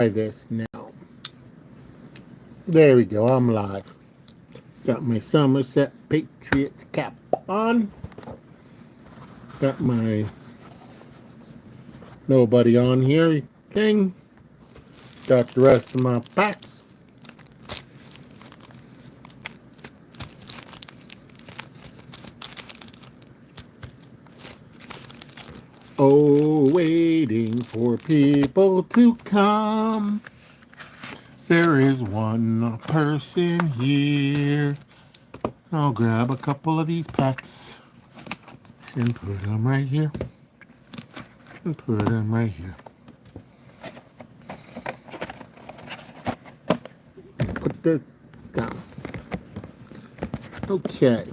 Try this now. There we go. I'm live. Got my Somerset Patriots cap on. Got my nobody on here thing. Got the rest of my packs. Oh, waiting for people to come. There is one person here. I'll grab a couple of these packs and put them right here. And put them right here. Put this down. Okay.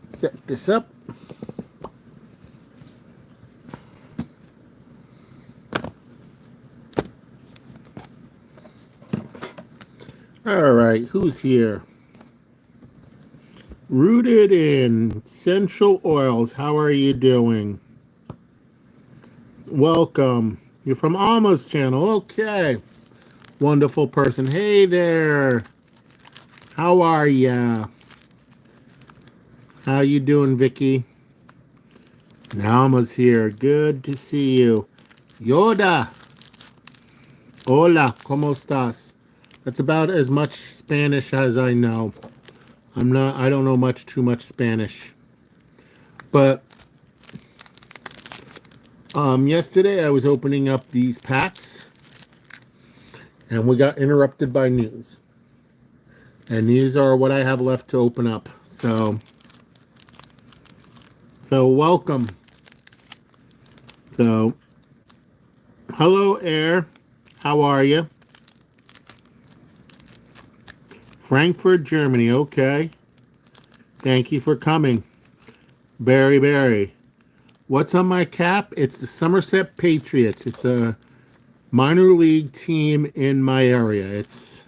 Set this up. All right, who's here? Rooted in Essential Oils. How are you doing? Welcome. You're from Alma's channel. Okay. Wonderful person. Hey there. How are ya? How you doing, Vicky? Alma's here. Good to see you. Yoda. Hola. ¿Cómo estás? That's about as much Spanish as I know. I don't know too much Spanish. But yesterday I was opening up these packs and we got interrupted by news. And these are what I have left to open up. So welcome. So hello, Air. How are you? Frankfurt, Germany. Okay. Thank you for coming. Barry. What's on my cap? It's the Somerset Patriots. It's a minor league team in my area. It's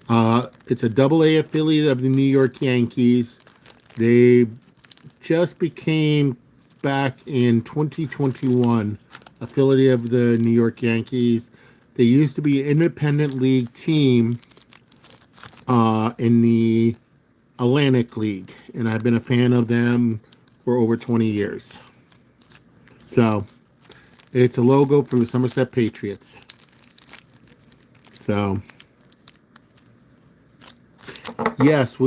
a double A affiliate of the New York Yankees. They just became back in 2021 affiliate of the New York Yankees. They used to be an independent league team in the Atlantic League, and I've been a fan of them for over 20 years. So it's a logo for the Somerset Patriots. So yes,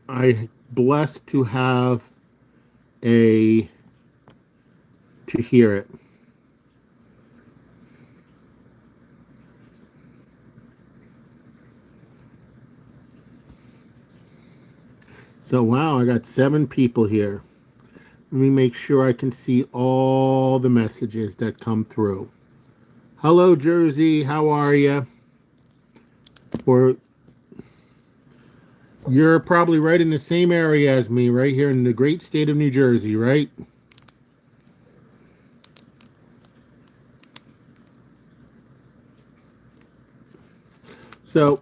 I blessed to have to hear it. So wow, I got 7 people here. Let me make sure I can see all the messages that come through. Hello, Jersey. How are you? Or you're probably right in the same area as me, right here in the great state of New Jersey, right? So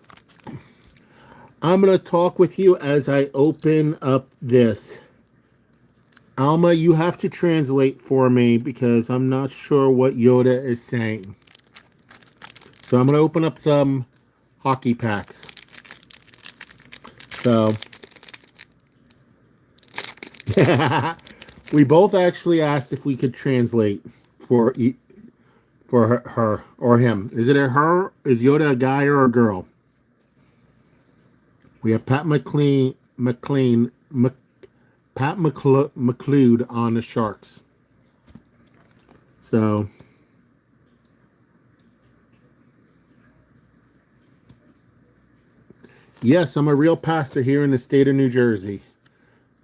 I'm going to talk with you as I open up this. Alma, you have to translate for me because I'm not sure what Yoda is saying. So I'm going to open up some hockey packs. So we both actually asked if we could translate for her or him. Is it a her? Is Yoda a guy or a girl? We have Pat McLeod on the Sharks. So yes, I'm a real pastor here in the state of New Jersey.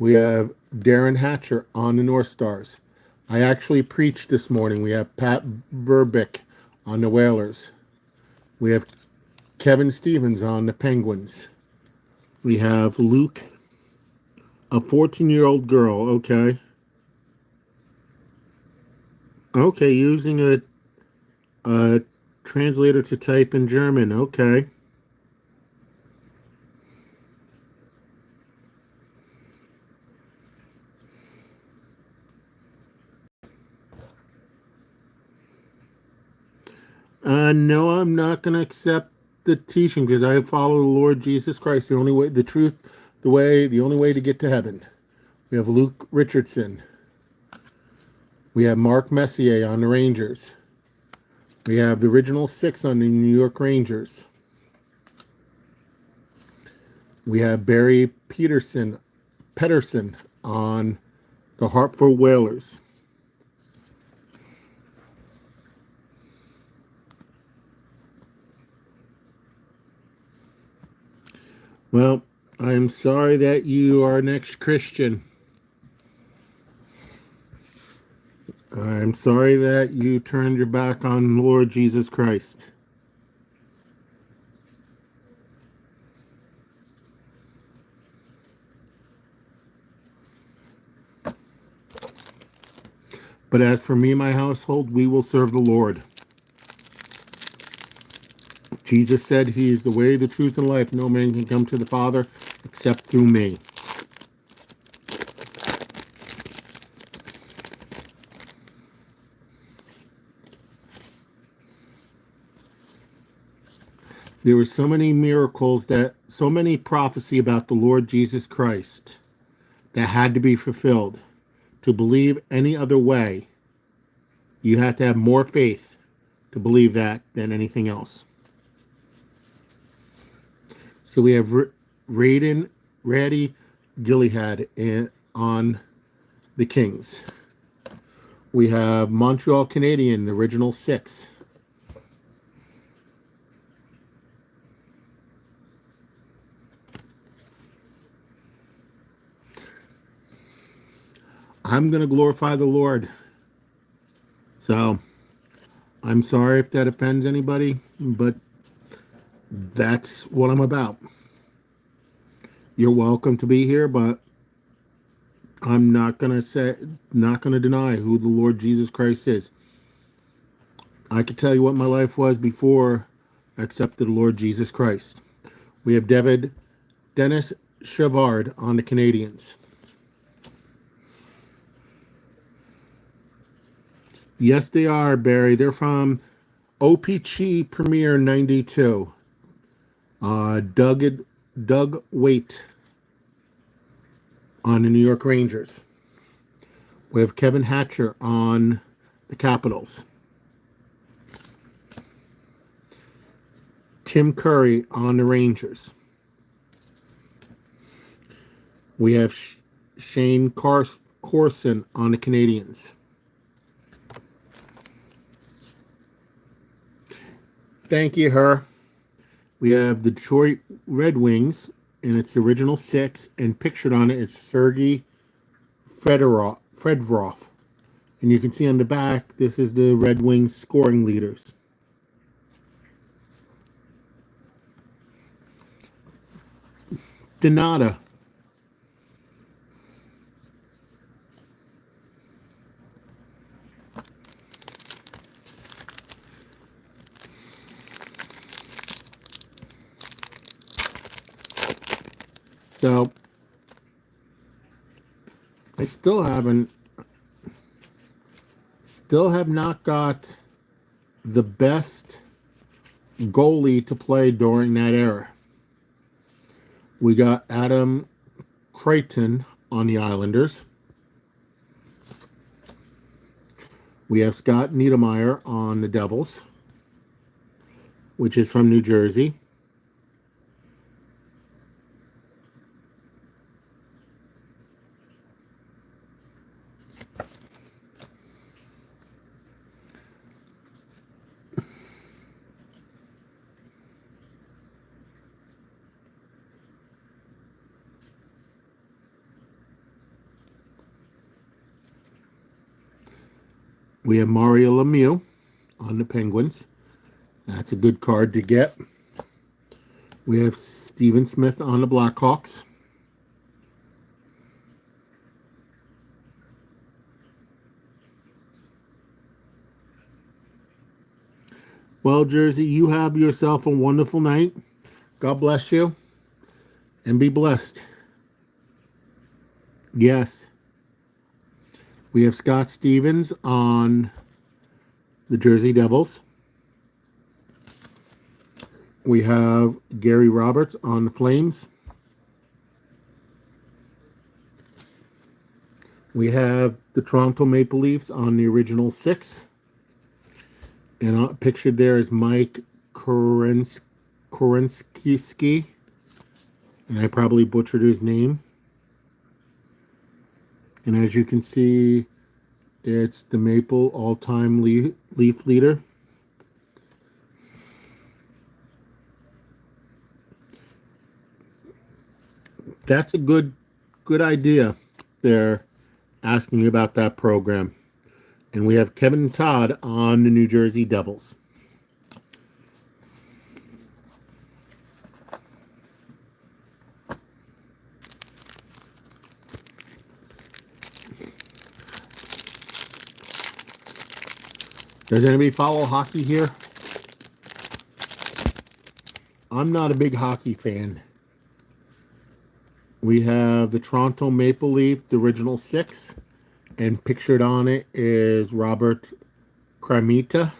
We have Darren Hatcher on the North Stars. I actually preached this morning. We have Pat Verbeek on the Whalers. We have Kevin Stevens on the Penguins. We have Luke, a 14-year-old girl. Okay. Okay, using a translator to type in German. Okay. No, I'm not going to accept the teaching because I follow the Lord Jesus Christ. The only way, the truth, the only way to get to heaven. We have Luke Richardson. We have Mark Messier on the Rangers. We have the original six on the New York Rangers. We have Barry Pedersen on the Hartford Whalers. Well, I'm sorry that you are an ex-Christian. I'm sorry that you turned your back on Lord Jesus Christ. But as for me and my household, we will serve the Lord. Jesus said he is the way, the truth, and life. No man can come to the Father except through me. There were so many miracles, so many prophecy about the Lord Jesus Christ that had to be fulfilled. To believe any other way, you have to have more faith to believe that than anything else. So we have Ratty Gilead on the Kings. We have Montreal Canadian, the original six. I'm going to glorify the Lord. So I'm sorry if that offends anybody, but that's what I'm about. You're welcome to be here, but I'm not going to deny who the Lord Jesus Christ is. I could tell you what my life was before I accepted the Lord Jesus Christ. We have Dennis Chevard on the Canadians. Yes, they are, Barry. They're from OPC Premier 92. Doug Waite on the New York Rangers. We have Kevin Hatcher on the Capitals. Tim Curry on the Rangers. We have Shane Corson on the Canadians. Thank you, her. We have the Detroit Red Wings, and it's the original six, and pictured on it is Sergei Fedorov. And you can see on the back, this is the Red Wings scoring leaders. Donata. So I still have not got the best goalie to play during that era. We got Adam Creighton on the Islanders. We have Scott Niedermayer on the Devils, which is from New Jersey. We have Mario Lemieux on the Penguins. That's a good card to get. We have Steven Smith on the Blackhawks. Well, Jersey, you have yourself a wonderful night. God bless you. And be blessed. Yes. We have Scott Stevens on the Jersey Devils. We have Gary Roberts on the Flames. We have the Toronto Maple Leafs on the original 6. And pictured there is Mike Kerensky. And I probably butchered his name. And as you can see, it's the Maple all-time Leaf leader. That's a good idea. They're asking about that program. And we have Kevin Todd on the New Jersey Devils. Does anybody follow hockey here? I'm not a big hockey fan. We have the Toronto Maple Leaf, the original 6. And pictured on it is Robert Kramita.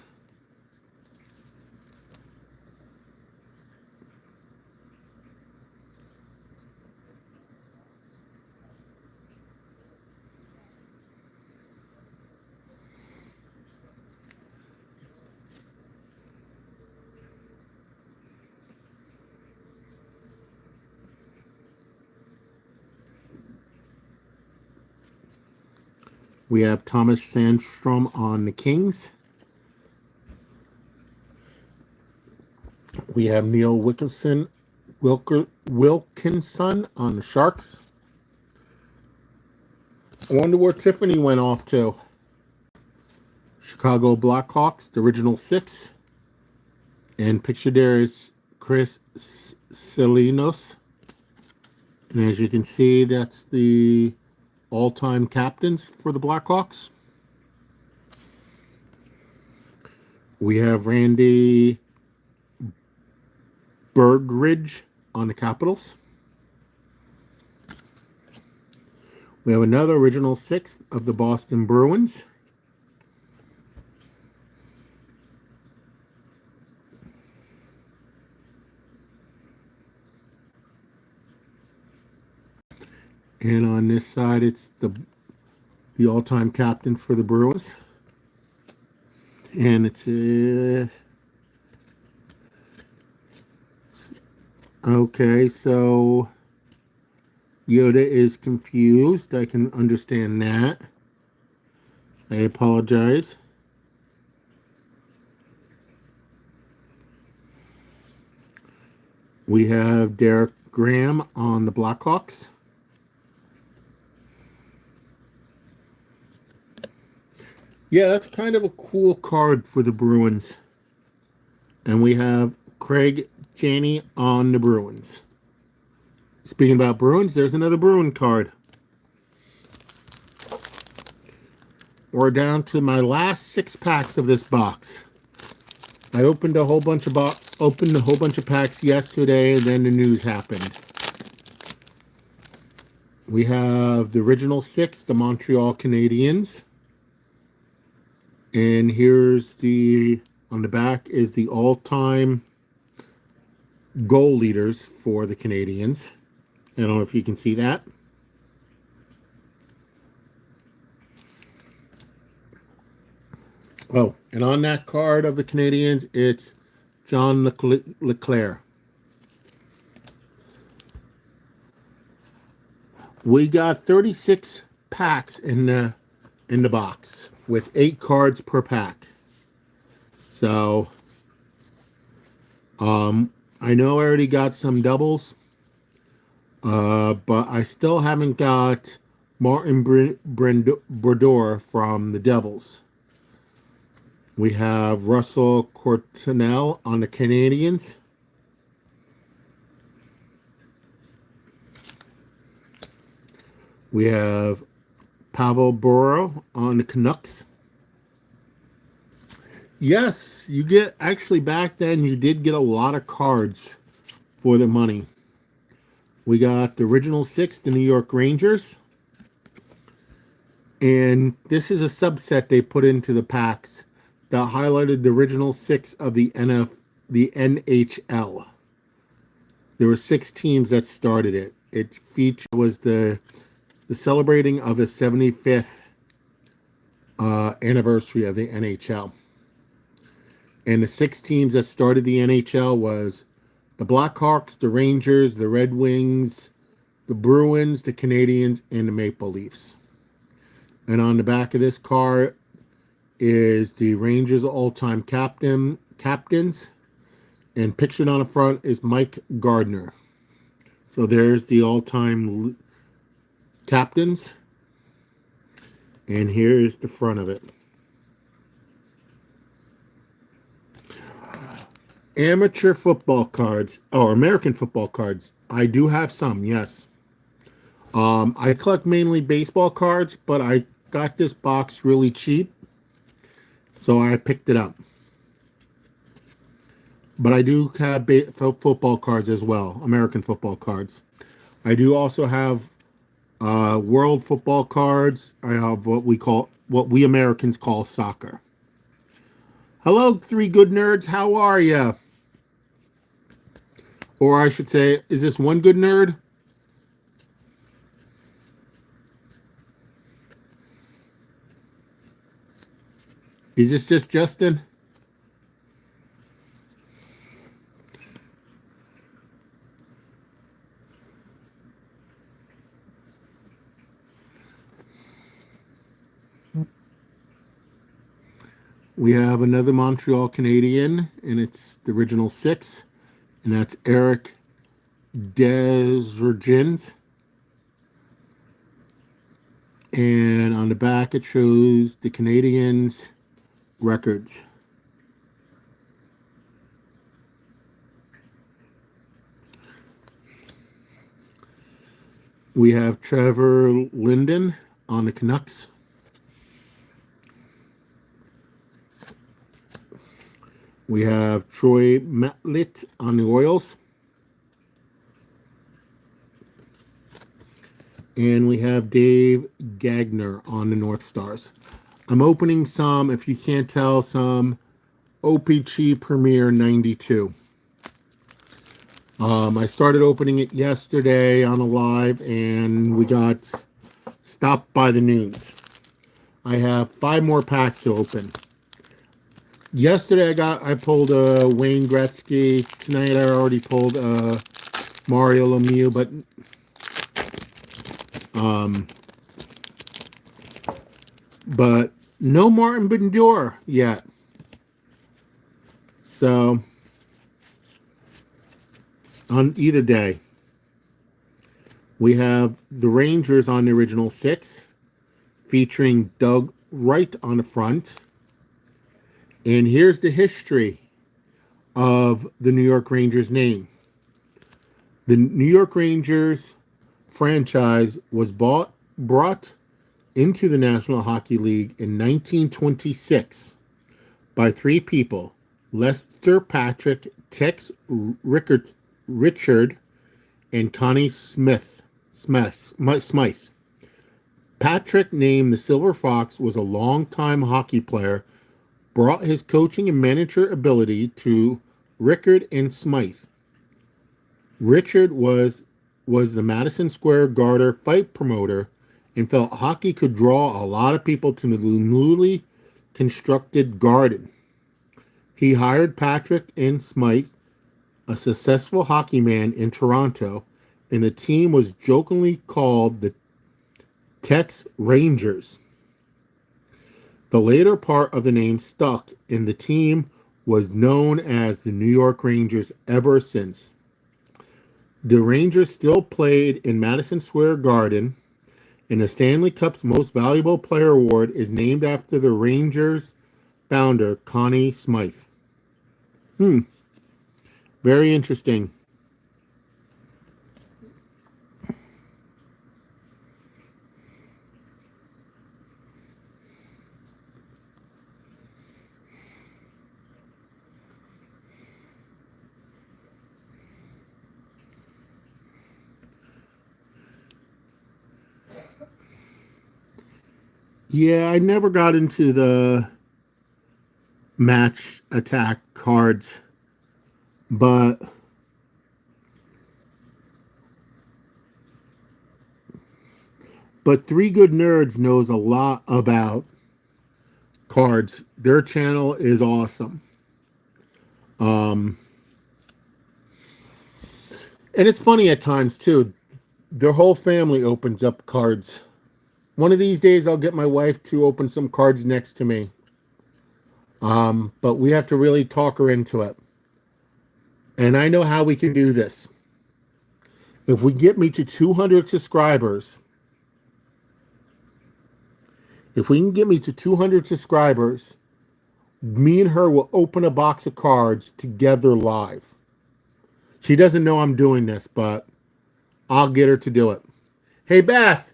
We have Thomas Sandstrom on the Kings. We have Neil Wilkinson on the Sharks. I wonder where Tiffany went off to. Chicago Blackhawks, the original 6. And pictured there is Chris Selinos. And as you can see, that's the all-time captains for the Blackhawks. We have Randy Bergridge on the Capitals. We have another original 6 of the Boston Bruins. And on this side, it's the all-time captains for the Bruins. And it's okay, so Yoda is confused. I can understand that. I apologize. We have Derek Graham on the Blackhawks. Yeah, that's kind of a cool card for the Bruins. And we have Craig Janney on the Bruins. Speaking about Bruins, there's another Bruin card. We're down to my last 6 packs of this box. I opened a whole bunch of packs yesterday, and then the news happened. We have the original 6, the Montreal Canadiens. And here's on the back is the all-time goal leaders for the Canadiens. I don't know if you can see that. Oh, and on that card of the Canadiens, it's John Leclerc. We got 36 packs in the box, with 8 cards per pack. So, I know I already got some doubles, but I still haven't got Martin Brodeur from the Devils. We have Russell Courtnall on the Canadiens. We have Pavel Bure on the Canucks. Yes, you get, actually back then you did get a lot of cards for the money. We got the original 6, the New York Rangers. And this is a subset they put into the packs that highlighted the original 6 of the the NHL. There were 6 teams that started it. It featured was the celebrating of the 75th anniversary of the NHL. And the 6 teams that started the NHL was the Blackhawks, the Rangers, the Red Wings, the Bruins, the Canadiens, and the Maple Leafs. And on the back of this card is the Rangers all-time captains. And pictured on the front is Mike Gardner. So there's the all-time captains. And here's the front of it. Amateur football cards, or American football cards. I do have some, yes. I collect mainly baseball cards, but I got this box really cheap, so I picked it up. But I do have football cards as well, American football cards. I do also have world football cards. I have what we Americans call soccer. Hello, 3 good nerds. How are ya? Or I should say, is this one good nerd? Is this just Justin? We have another Montreal Canadian, and it's the original 6, and that's Eric Desjardins. And on the back, it shows the Canadiens records. We have Trevor Linden on the Canucks. We have Troy Matlett on the Oilers. And we have Dave Gagner on the North Stars. I'm opening some, if you can't tell, some OPC Premier 92. I started opening it yesterday on a live, and we got stopped by the news. I have 5 more packs to open. Yesterday I pulled a Wayne Gretzky. Tonight I already pulled a Mario Lemieux, but no Martin Brodeur yet. So on either day, we have the Rangers on the original 6, featuring Doug Wright on the front. And here's the history of the New York Rangers name. The New York Rangers franchise was brought into the National Hockey League in 1926 by 3 people: Lester Patrick, Tex Richard, and Connie Smythe. Patrick, named the Silver Fox, was a longtime hockey player, brought his coaching and manager ability to Rickard and Smythe. Richard was the Madison Square Garter fight promoter and felt hockey could draw a lot of people to the newly constructed Garden. He hired Patrick and Smythe, a successful hockey man in Toronto, and the team was jokingly called the Tex Rangers. The later part of the name stuck, and the team was known as the New York Rangers ever since. The Rangers still played in Madison Square Garden, and the Stanley Cup's Most Valuable Player Award is named after the Rangers founder, Connie Smythe. Very interesting. Yeah, I never got into the match attack cards. But Three Good Nerds knows a lot about cards. Their channel is awesome. And it's funny at times too. Their whole family opens up cards. One of these days I'll get my wife to open some cards next to me. But we have to really talk her into it. And I know how we can do this. If we get me to 200 subscribers, if we can get me to 200 subscribers, me and her will open a box of cards together live. She doesn't know I'm doing this, but I'll get her to do it. Hey, Beth,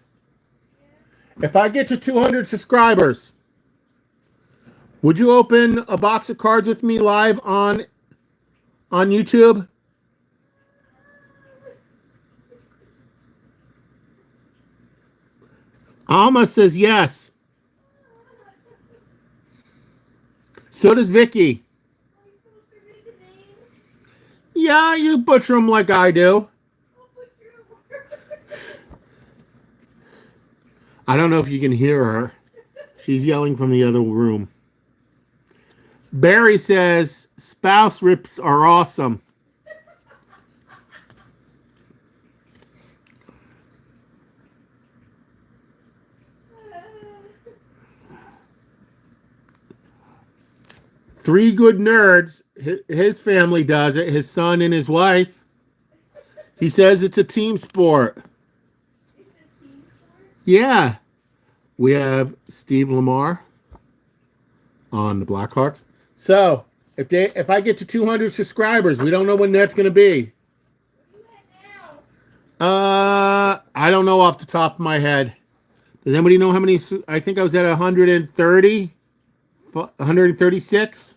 if I get to 200 subscribers, would you open a box of cards with me live on YouTube? Alma says yes. So does Vicky. Yeah, you butcher them like I do. I don't know if you can hear her. She's yelling from the other room. Barry says spouse rips are awesome. Three Good Nerds, his family does it, his son and his wife. He says it's a team sport. Yeah. We have Steve Lamar on the Blackhawks. So, if I get to 200 subscribers, we don't know when that's going to be. I don't know off the top of my head. Does anybody know how many? I think I was at 130, 136.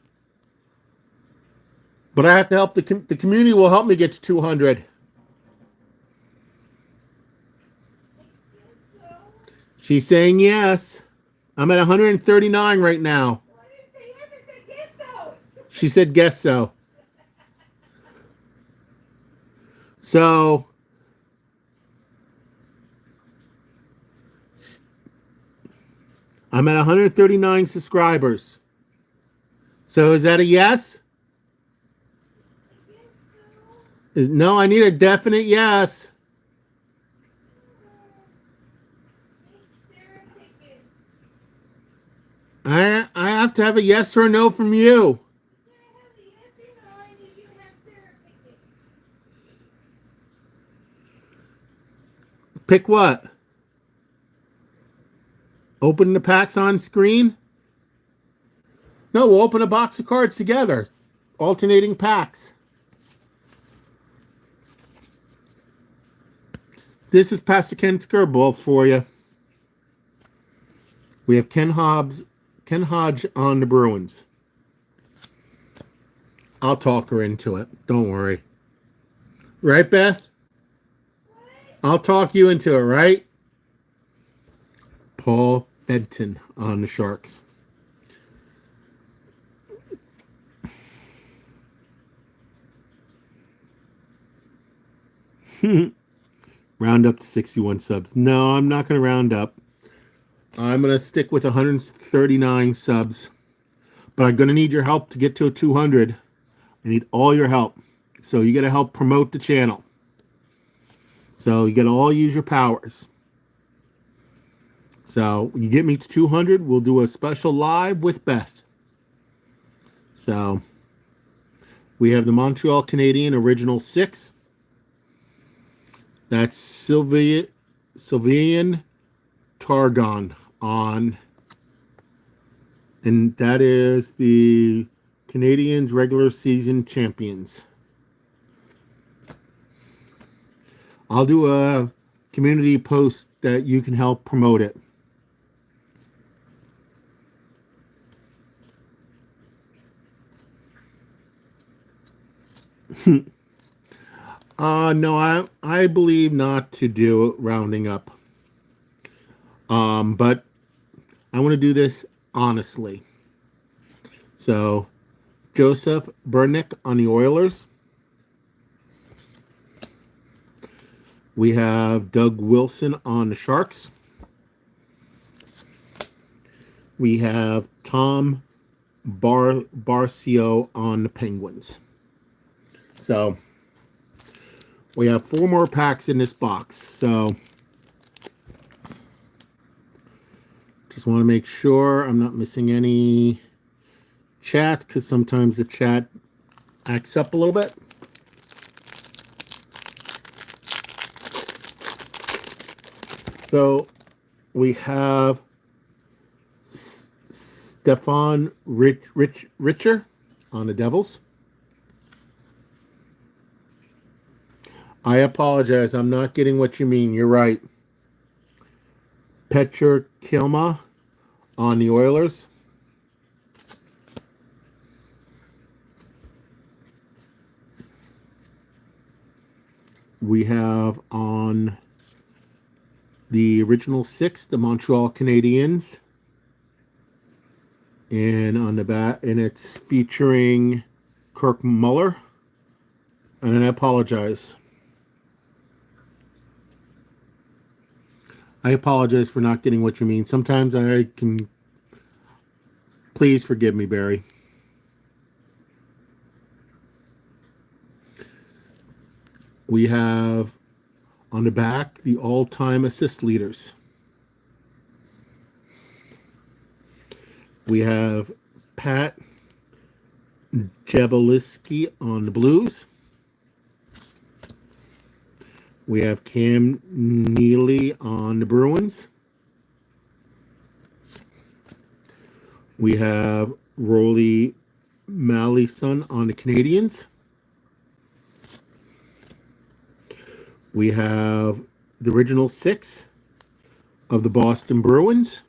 But I have to help the community will help me get to 200. She's saying yes. I'm at 139 right now. She said guess so. So I'm at 139 subscribers. So is that a yes? No, I need a definite yes. I have to have a yes or a no from you. Pick what? Open the packs on screen? No, we'll open a box of cards together. Alternating packs. This is Pastor Ken Skirballs for you. We have Ken Hodge on the Bruins. I'll talk her into it. Don't worry. Right, Beth? I'll talk you into it, right? Paul Benton on the Sharks. Round up to 61 subs. No, I'm not going to round up. I'm going to stick with 139 subs. But I'm going to need your help to get to a 200. I need all your help. So you got to help promote the channel. So you got to all use your powers. So when you get me to 200, we'll do a special live with Beth. So we have the Montreal Canadian Original 6. That's Sylvain Targon on. And that is the Canadiens regular season champions. I'll do a community post that you can help promote it. No, I believe not to do rounding up. But I want to do this honestly. So, Joseph Burnick on the Oilers. We have Doug Wilson on the Sharks. We have Tom Barcio on the Penguins. So we have 4 more packs in this box. So just want to make sure I'm not missing any chats, because sometimes the chat acts up a little bit. So we have Stefan Richer on the Devils. I apologize. I'm not getting what you mean. You're right. Petr Kilma on the Oilers. We have on the original 6, the Montreal Canadiens. And on the back, and it's featuring Kirk Muller. And I apologize. I apologize for not getting what you mean. Sometimes I can... Please forgive me, Barry. We have on the back the all-time assist leaders. We have Pat Jabaliski on the Blues. We have Cam Neely on the Bruins. We have Rolly Mallison on the Canadiens. We have the original 6 of the Boston Bruins.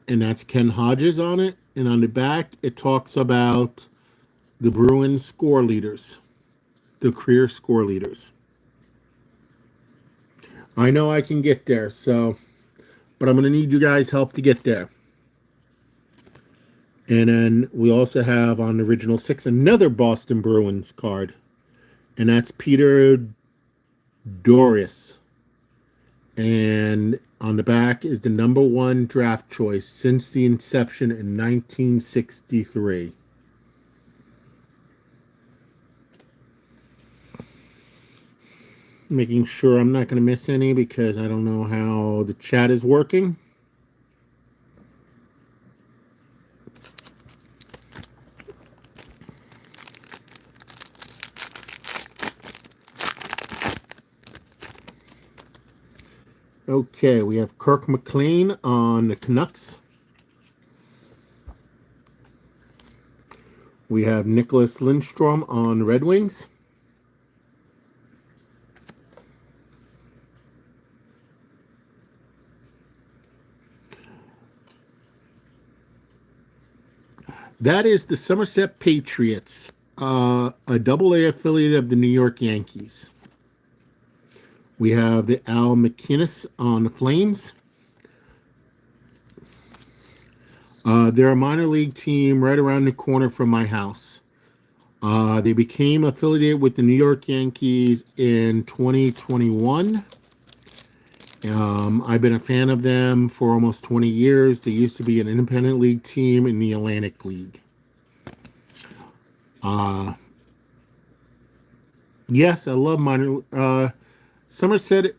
And that's Ken Hodges on it. And on the back, it talks about the Bruins score leaders, the career score leaders. I know I can get there, but I'm going to need you guys' help to get there. And then we also have on the original 6 another Boston Bruins card. And that's Peter Doris. And on the back is the number 1 draft choice since the inception in 1963. Making sure I'm not going to miss any because I don't know how the chat is working. Okay, we have Kirk McLean on the Canucks. We have Nicholas Lindstrom on the Red Wings. That is the Somerset Patriots, a AA affiliate of the New York Yankees. We have the Al McInnes on the Flames. They're a minor league team right around the corner from my house. They became affiliated with the New York Yankees in 2021. I've been a fan of them for almost 20 years. They used to be an independent league team in the Atlantic League. Yes, I love minor. Somerset,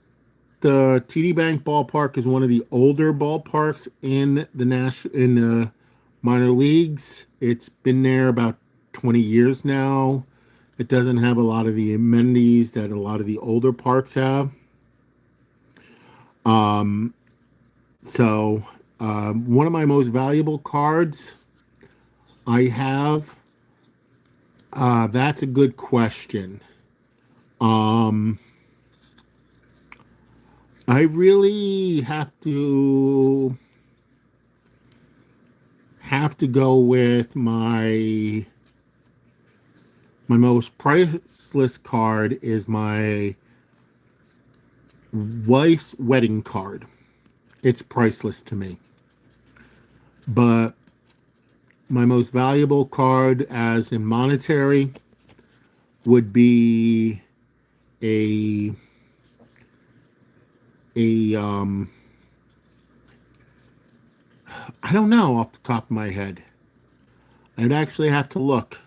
the TD Bank ballpark is one of the older ballparks in the minor leagues. It's been there about 20 years now. It doesn't have a lot of the amenities that a lot of the older parks have. So one of my most valuable cards I have, that's a good question. I really have to go with my most priceless card is my wife's wedding card. It's priceless to me. But my most valuable card, as in monetary, would be a a I don't know off the top of my head. I'd actually have to look.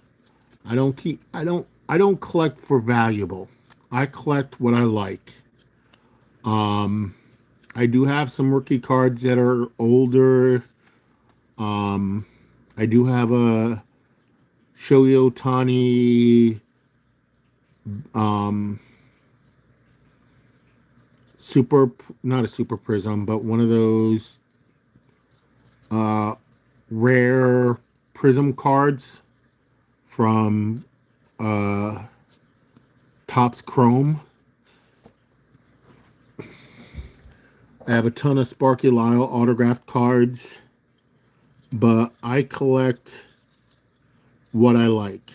I don't collect for valuable. I collect what I like. Um I do have some rookie cards that are older. Um I do have a Shohei Ohtani um super, not a super prism, but one of those uh rare prism cards from uh Topps Chrome. I have a ton of Sparky Lyle autographed cards, but I collect what I like.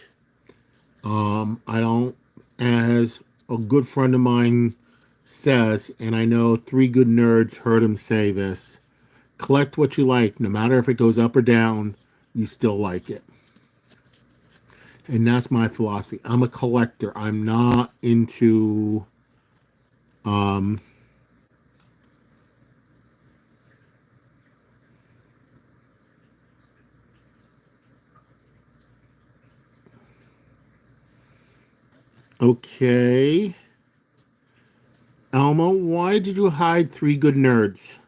I don't, as a good friend of mine says, and I know three good nerds heard him say this: collect what you like, no matter if it goes up or down, you still like it. And that's my philosophy. I'm a collector. I'm not into um okay. Elmo, why did you hide three good nerds?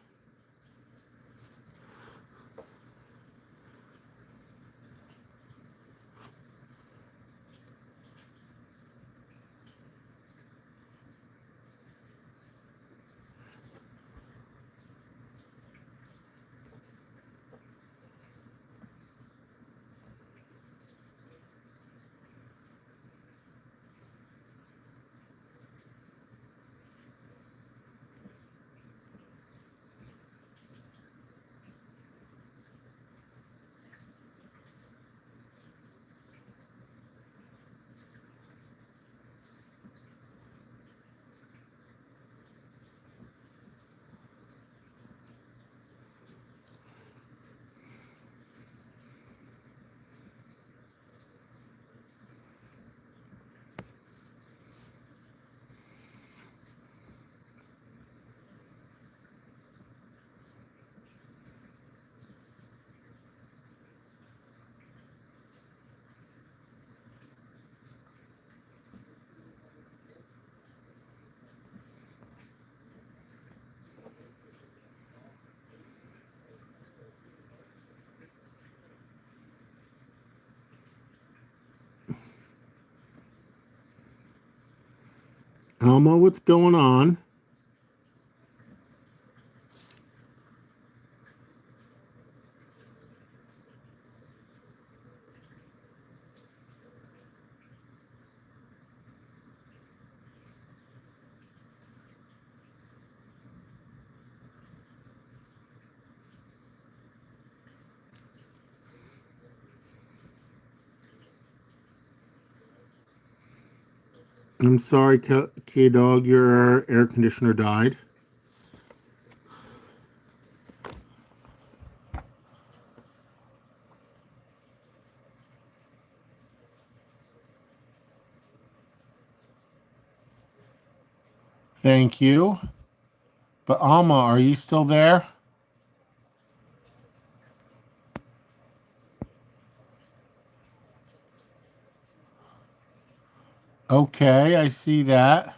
Elmo, what's going on? I'm sorry, K-Dog, your air conditioner died. Thank you. But Alma, are you still there? Okay, I see that.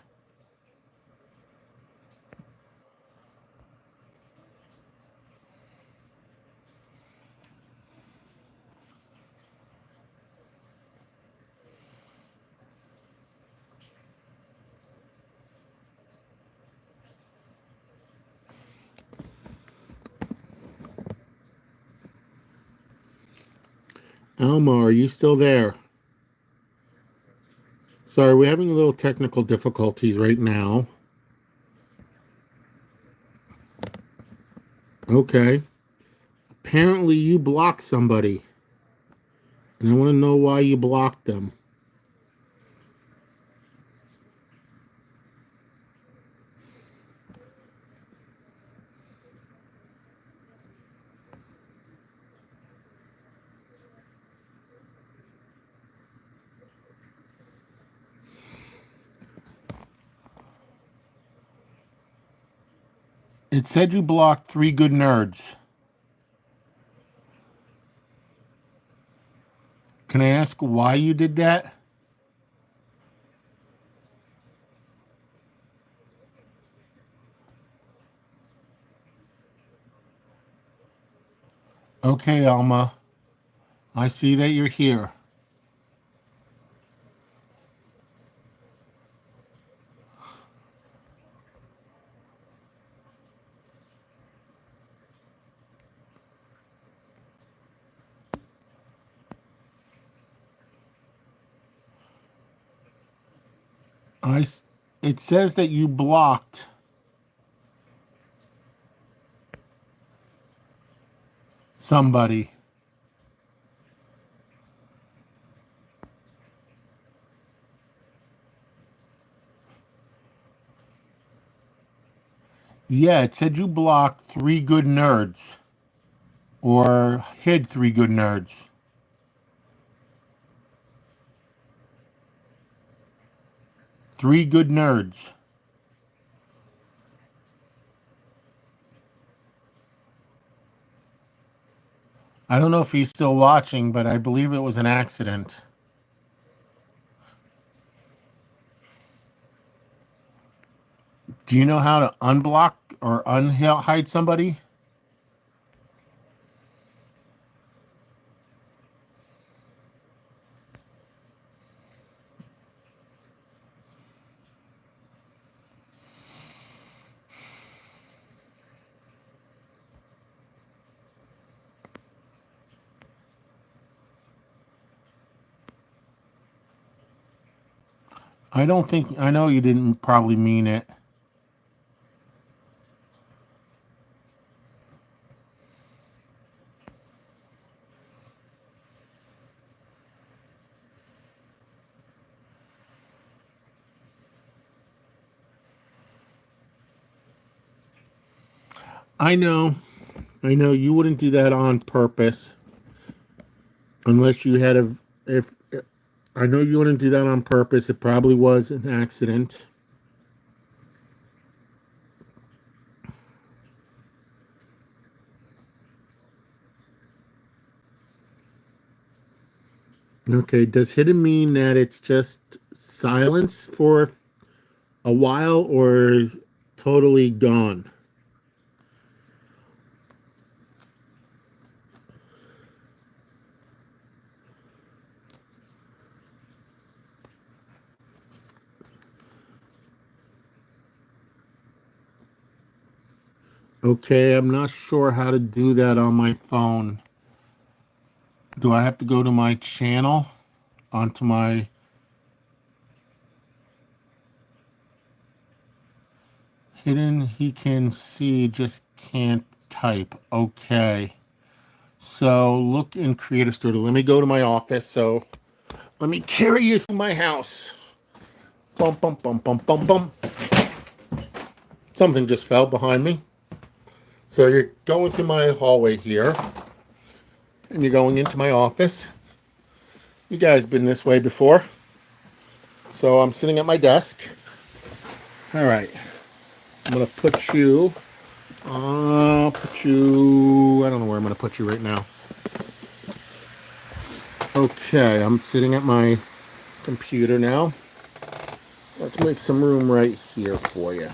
Alma, are you still there? Sorry, we're having a little technical difficulties right now. Okay. Apparently you blocked somebody. And I want to know why you blocked them. It said you blocked 3 Good Nerds. Can I ask why you did that? Okay, Alma. I see that you're here. It says that you blocked somebody. Yeah, it said you blocked 3 Good Nerds. Or hid 3 Good Nerds. Three Good Nerds. I don't know if he's still watching, but I believe it was an accident. Do you know how to unblock or unhide somebody? I don't think, I know you didn't probably mean it. I know you wouldn't do that on purpose. Unless you had if I know you wouldn't do that on purpose. It probably was an accident. Okay, does hidden mean that it's just silence for a while or totally gone? Okay, I'm not sure how to do that on my phone. Do I have to go to my channel? Onto my... Hidden, he can see, just can't type. Okay. So look in Creator Studio. Let me go to my office. So let me carry you through my house. Bum, bum, bum, bum, bum, bum. Something just fell behind me. So you're going through my hallway here. And you're going into my office. You guys been this way before. So I'm sitting at my desk. All right. I'm going to put you... I don't know where I'm going to put you right now. Okay, I'm sitting at my computer now. Let's make some room right here for you.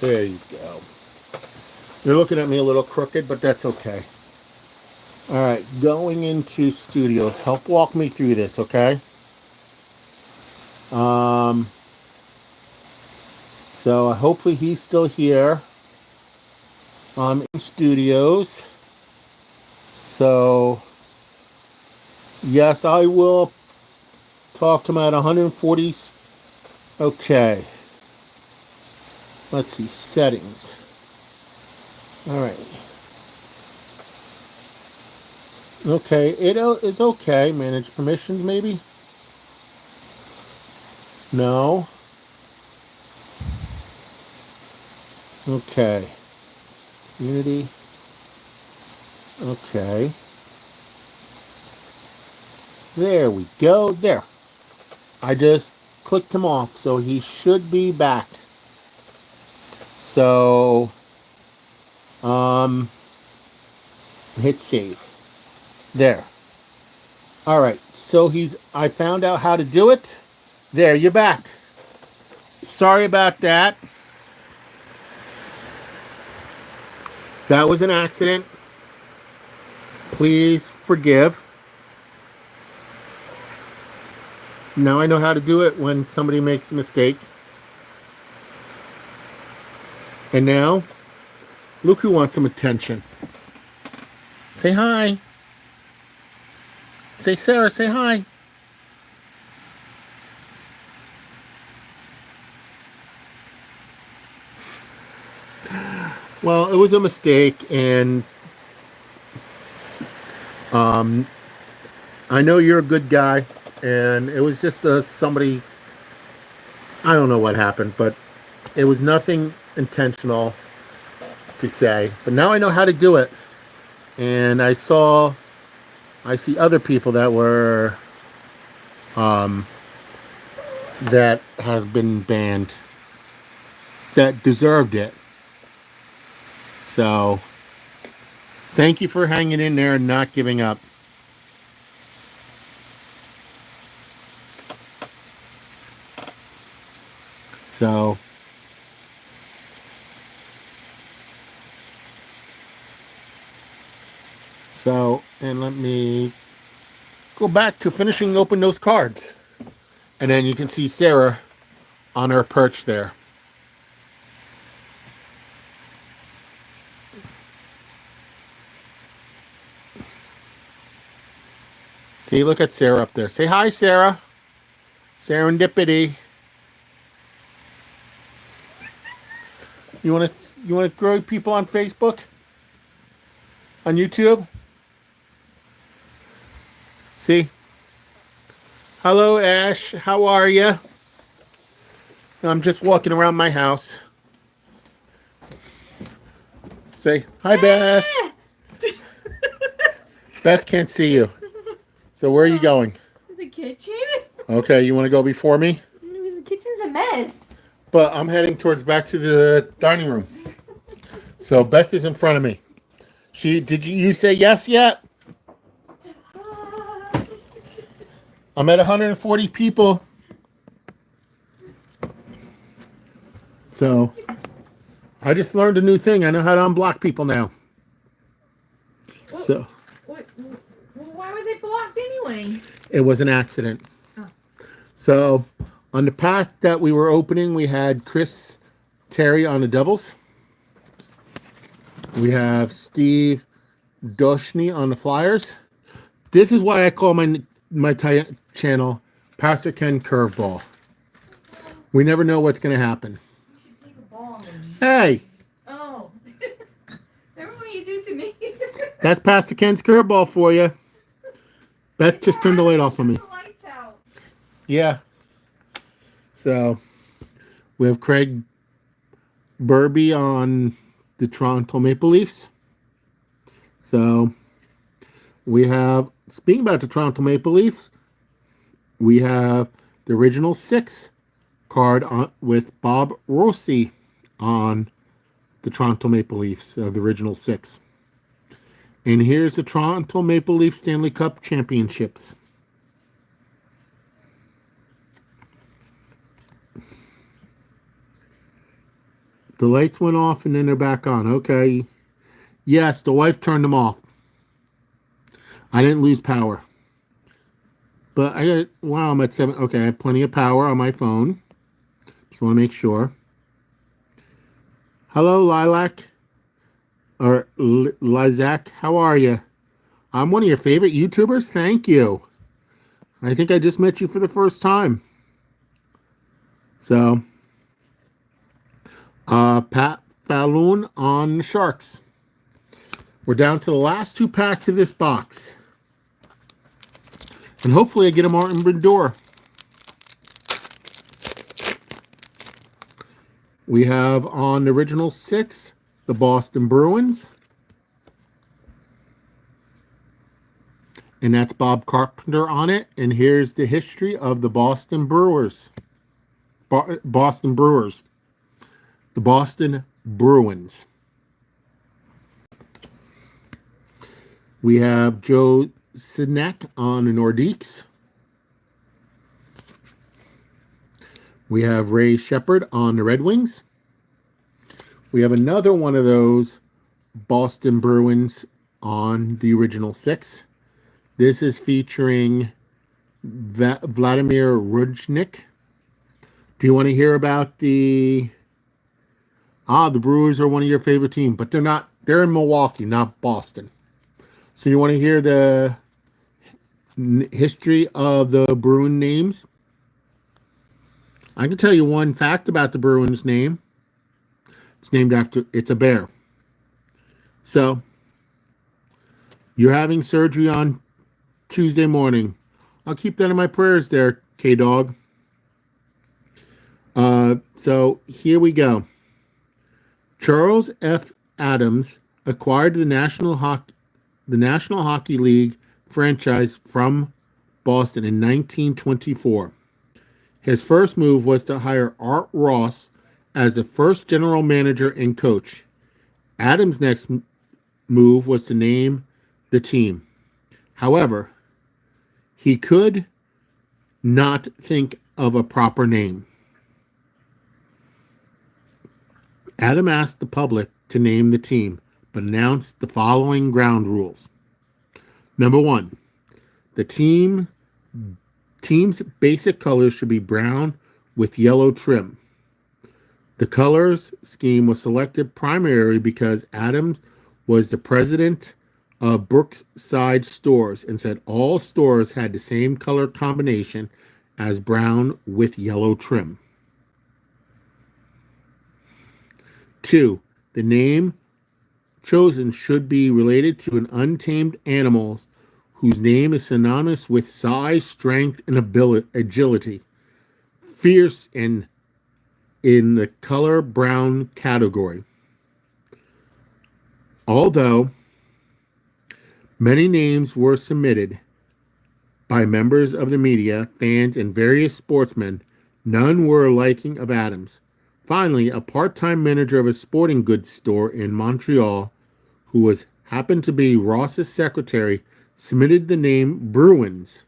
There you go. You're looking at me a little crooked, but that's okay. All right, going into Studios. Help walk me through this, okay? So hopefully he's still here. I'm in Studios. So, yes, I will talk to him at 140. Okay. Let's see, settings. All right. Okay, it is okay. Manage permissions, maybe? No. Okay. Unity. Okay. There we go. There. I just clicked him off, so he should be back. So, hit save. There. All right. So I found out how to do it. There, you're back. Sorry about that. That was an accident. Please forgive. Now I know how to do it when somebody makes a mistake. And now, look who wants some attention. Say hi. Say, Sarah, say hi. Well, it was a mistake, and I know you're a good guy, and it was just somebody, I don't know what happened, but it was nothing intentional to say. But now I know how to do it, and I see other people that were, that have been banned, that deserved it. So, thank you for hanging in there and not giving up. So, and let me go back to finishing open those cards. And then you can see Sarah on her perch there. See, look at Sarah up there. Say hi, Sarah. Serendipity. You want to grow people on Facebook? On YouTube? See? Hello, Ash. How are you? I'm just walking around my house. Say hi, Beth. Beth can't see you. So where are you going? The kitchen? Okay, you want to go before me? The kitchen's a mess. But I'm heading back to the dining room. So Beth is in front of me. Did you say yes yet? I'm at 140 people. So I just learned a new thing. I know how to unblock people now. So why were they blocked anyway? It was an accident. Oh. So on the pack that we were opening, we had Chris Terry on the doubles. We have Steve Doshny on the flyers. This is why I call my channel Pastor Ken Curveball. We never know what's going to happen. You should take a ball and... Hey! Oh. Remember what you do to me? That's Pastor Ken's Curveball for you. Beth just turned the light off on me. The lights out. Yeah. So, we have Craig Burby on the Toronto Maple Leafs. So, we have, speaking about the Toronto Maple Leafs, we have the original 6 card with Bob Rossi on the Toronto Maple Leafs, the original 6. And here's the Toronto Maple Leaf Stanley Cup Championships. The lights went off and then they're back on. Okay. Yes, the wife turned them off. I didn't lose power. But wow, I'm at 7. Okay, I have plenty of power on my phone. Just want to make sure. Hello, Lilac. Or Lizac, how are you? I'm one of your favorite YouTubers. Thank you. I think I just met you for the first time. So, Pat Falloon on Sharks. We're down to the last 2 packs of this box. And hopefully I get a Martin Brodeur. We have on the original 6, the Boston Bruins. And that's Bob Carpenter on it. And here's the history of the Boston Brewers. Boston Brewers. The Boston Bruins. We have Joe Sidnek on the Nordiques. We have Ray Shepard on the Red Wings. We have another one of those Boston Bruins on the original 6. This is featuring Vladimir Rudnik. Do you want to hear about the Brewers are one of your favorite teams, but they're not. They're in Milwaukee, not Boston. So you want to hear the history of the Bruin names? I can tell you one fact about the Bruins name. It's a bear. So, you're having surgery on Tuesday morning. I'll keep that in my prayers there, K-Dog. So, here we go. Charles F. Adams acquired the National Hockey League franchise from Boston in 1924. His first move was to hire Art Ross as the first general manager and coach. Adams' next move was to name the team. However, he could not think of a proper name. Adam asked the public to name the team, but announced the following ground rules. Number 1, the team's basic colors should be brown with yellow trim. The colors scheme was selected primarily because Adams was the president of Brookside Stores and said all stores had the same color combination as brown with yellow trim. 2, the name chosen should be related to an untamed animal whose name is synonymous with size, strength, and agility. Fierce and in the color brown category. Although many names were submitted by members of the media, fans, and various sportsmen, none were a liking of Adams. Finally, a part-time manager of a sporting goods store in Montreal, who happened to be Ross's secretary, submitted the name Bruins,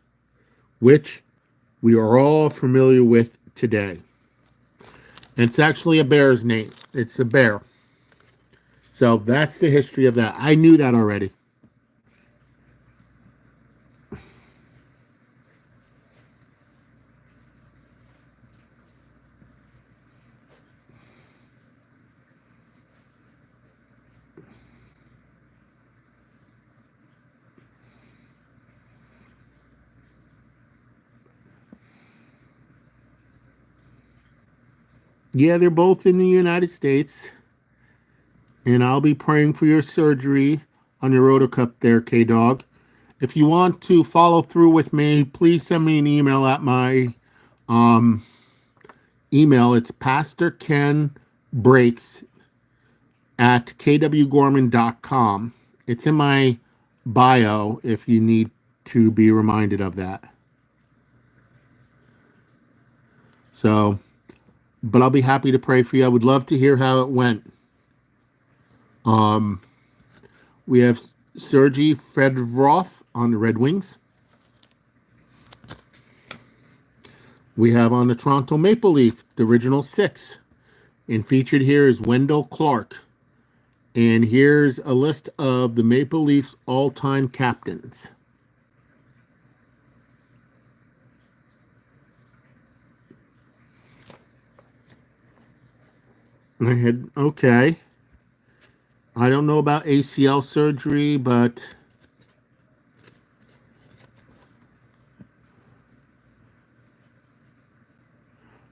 which we are all familiar with today. And it's actually a bear's name. It's a bear. So that's the history of that. I knew that already. Yeah, they're both in the United States. And I'll be praying for your surgery on your rotor cup there, K-Dog. If you want to follow through with me, please send me an email at my email. It's pastorkenbreaks@kwgorman.com. It's in my bio if you need to be reminded of that. So, but I'll be happy to pray for you. I would love to hear how it went. We have Sergei Fedorov on the Red Wings. We have on the Toronto Maple Leaf, the original 6. And featured here is Wendell Clark. And here's a list of the Maple Leafs all-time captains. Okay. I don't know about ACL surgery, but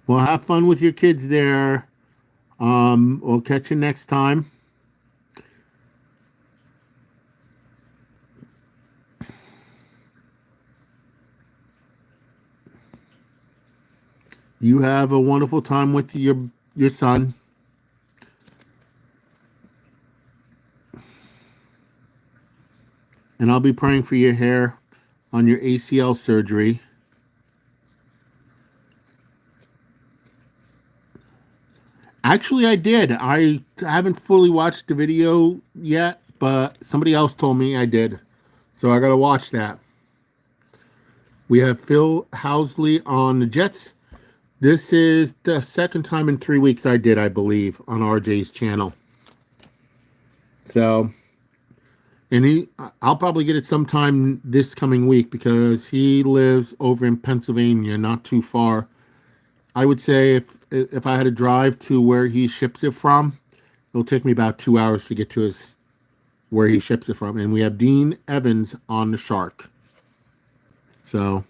well, have fun with your kids there. We'll catch you next time. You have a wonderful time with your son. And I'll be praying for your hair on your ACL surgery. Actually, I did. I haven't fully watched the video yet, but somebody else told me I did. So I got to watch that. We have Phil Housley on the Jets. This is the second time in 3 weeks I did, I believe, on RJ's channel. So, and I'll probably get it sometime this coming week because he lives over in Pennsylvania, not too far. I would say if I had to drive to where he ships it from, it'll take me about 2 hours to get to his where he ships it from. And we have Dean Evans on the Shark. So,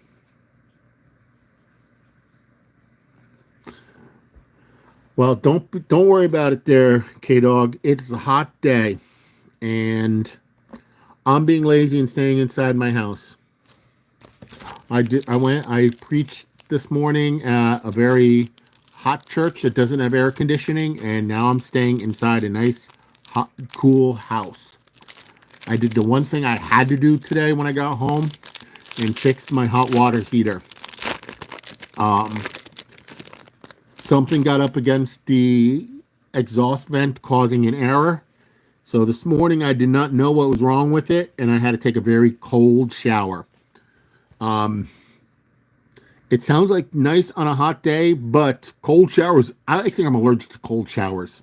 well, don't worry about it there, K-Dog. It's a hot day, and I'm being lazy and staying inside my house. I preached this morning at a very hot church that doesn't have air conditioning, and now I'm staying inside a nice, hot, cool house. I did the one thing I had to do today when I got home and fixed my hot water heater. Something got up against the exhaust vent causing an error. So this morning I did not know what was wrong with it, and I had to take a very cold shower. It sounds like nice on a hot day, but cold showers, I think I'm allergic to cold showers.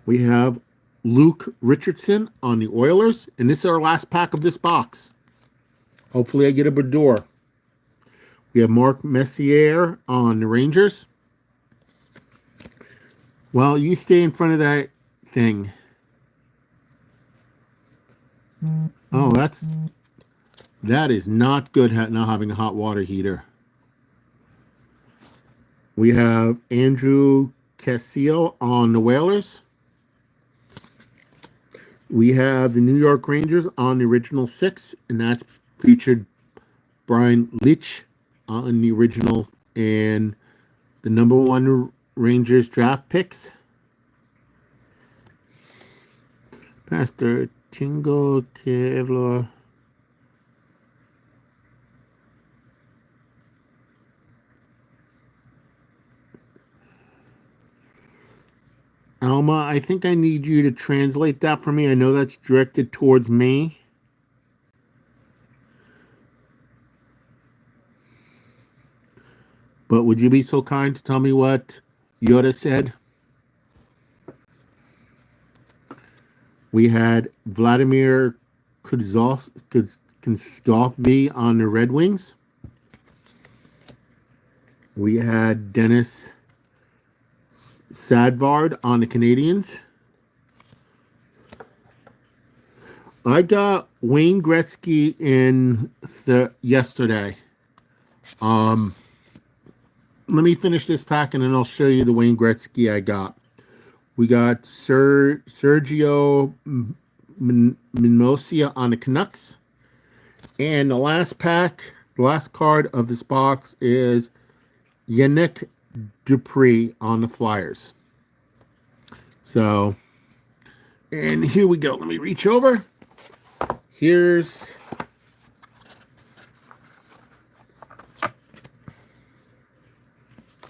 We have Luke Richardson on the Oilers, and this is our last pack of this box. Hopefully I get a Bador. We have Mark Messier on the Rangers. Well, you stay in front of that thing. Oh, that is not good, not having a hot water heater. We have Andrew Casillo on the Whalers. We have the New York Rangers on the original 6, and that's featured Brian Leetch on the original and the number 1 Rangers draft picks. Pastor Tingo Taylor. Alma, I think I need you to translate that for me. I know that's directed towards me. But would you be so kind to tell me what Yoda said? We had Vladimir Konstov on the Red Wings. We had Dennis Sadvard on the Canadians. I got Wayne Gretzky in yesterday. Let me finish this pack and then I'll show you the Wayne Gretzky I got. We got Sergio Minosia on the Canucks. And the last pack, the last card of this box is Yannick Dupree on the Flyers. So, and here we go. Let me reach over. Here's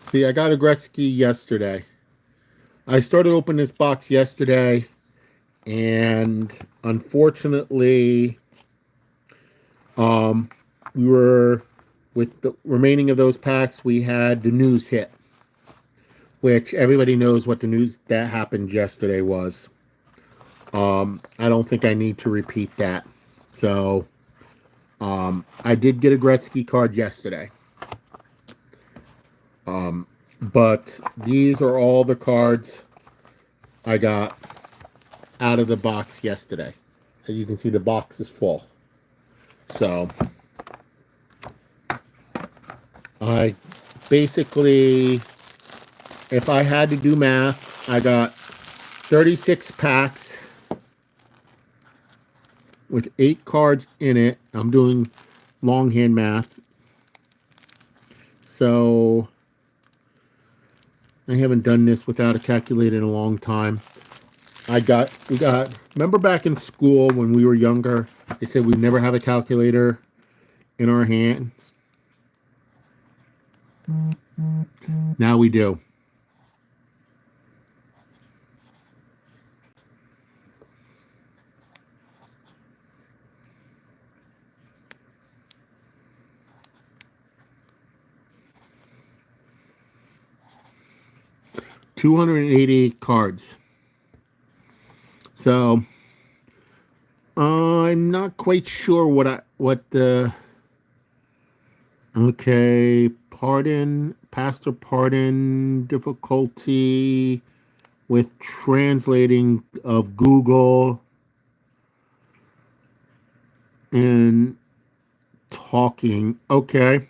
see, I got a Gretzky yesterday. I started opening this box yesterday, and unfortunately, we were with the remaining of those packs. We had the news hit, which everybody knows what the news that happened yesterday was. I don't think I need to repeat that. So, I did get a Gretzky card yesterday. But these are all the cards I got out of the box yesterday. As you can see, the box is full. So, I basically, if I had to do math, I got 36 packs with 8 cards in it. I'm doing longhand math. So, I haven't done this without a calculator in a long time. We got, remember back in school when we were younger, they said we'd never have a calculator in our hands? Now we do. 288 cards. So I'm not quite sure what the okay, Pastor Pardon, difficulty with translating of Google and talking. Okay.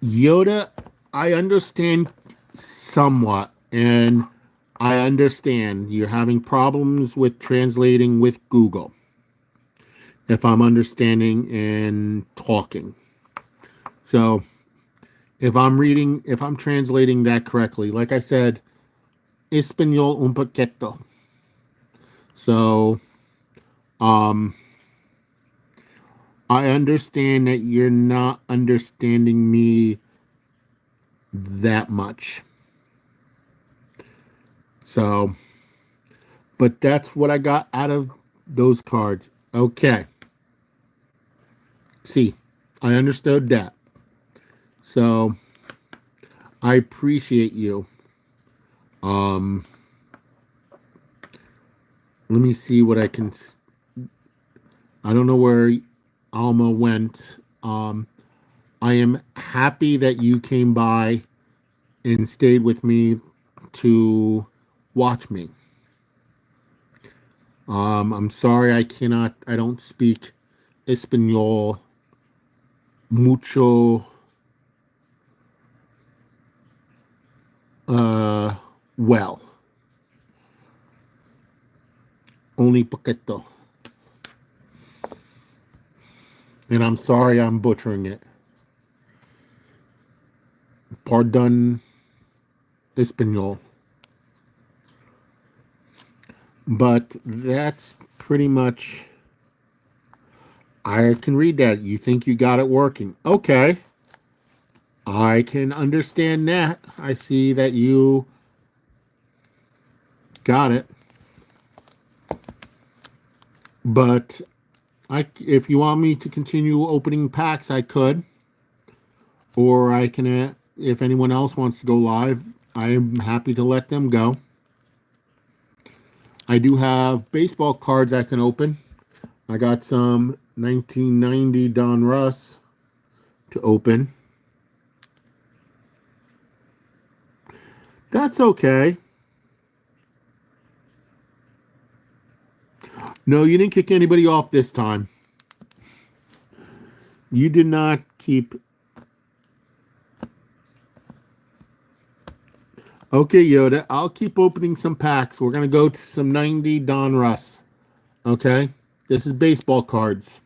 Yoda, I understand somewhat, and I understand you're having problems with translating with Google, if I'm understanding and talking. So, if I'm translating that correctly, like I said, Español un poquito. So, I understand that you're not understanding me that much. So, but that's what I got out of those cards. Okay. See, I understood that. So, I appreciate you. Let me see what I can. I don't know where Alma went. I am happy that you came by and stayed with me to watch me. I'm sorry I don't speak Espanol mucho well. Only poquito. And I'm sorry I'm butchering it. Pardon Espanol. But that's pretty much. I can read that. You think you got it working. Okay. I can understand that. I see that you got it. But if you want me to continue opening packs, I could. Or I can, if anyone else wants to go live, I am happy to let them go. I do have baseball cards I can open. I got some 1990 Don Russ to open. That's okay. No, you didn't kick anybody off this time. You did not keep. Okay, Yoda, I'll keep opening some packs. We're going to go to some 90 Don Russ. Okay? This is baseball cards.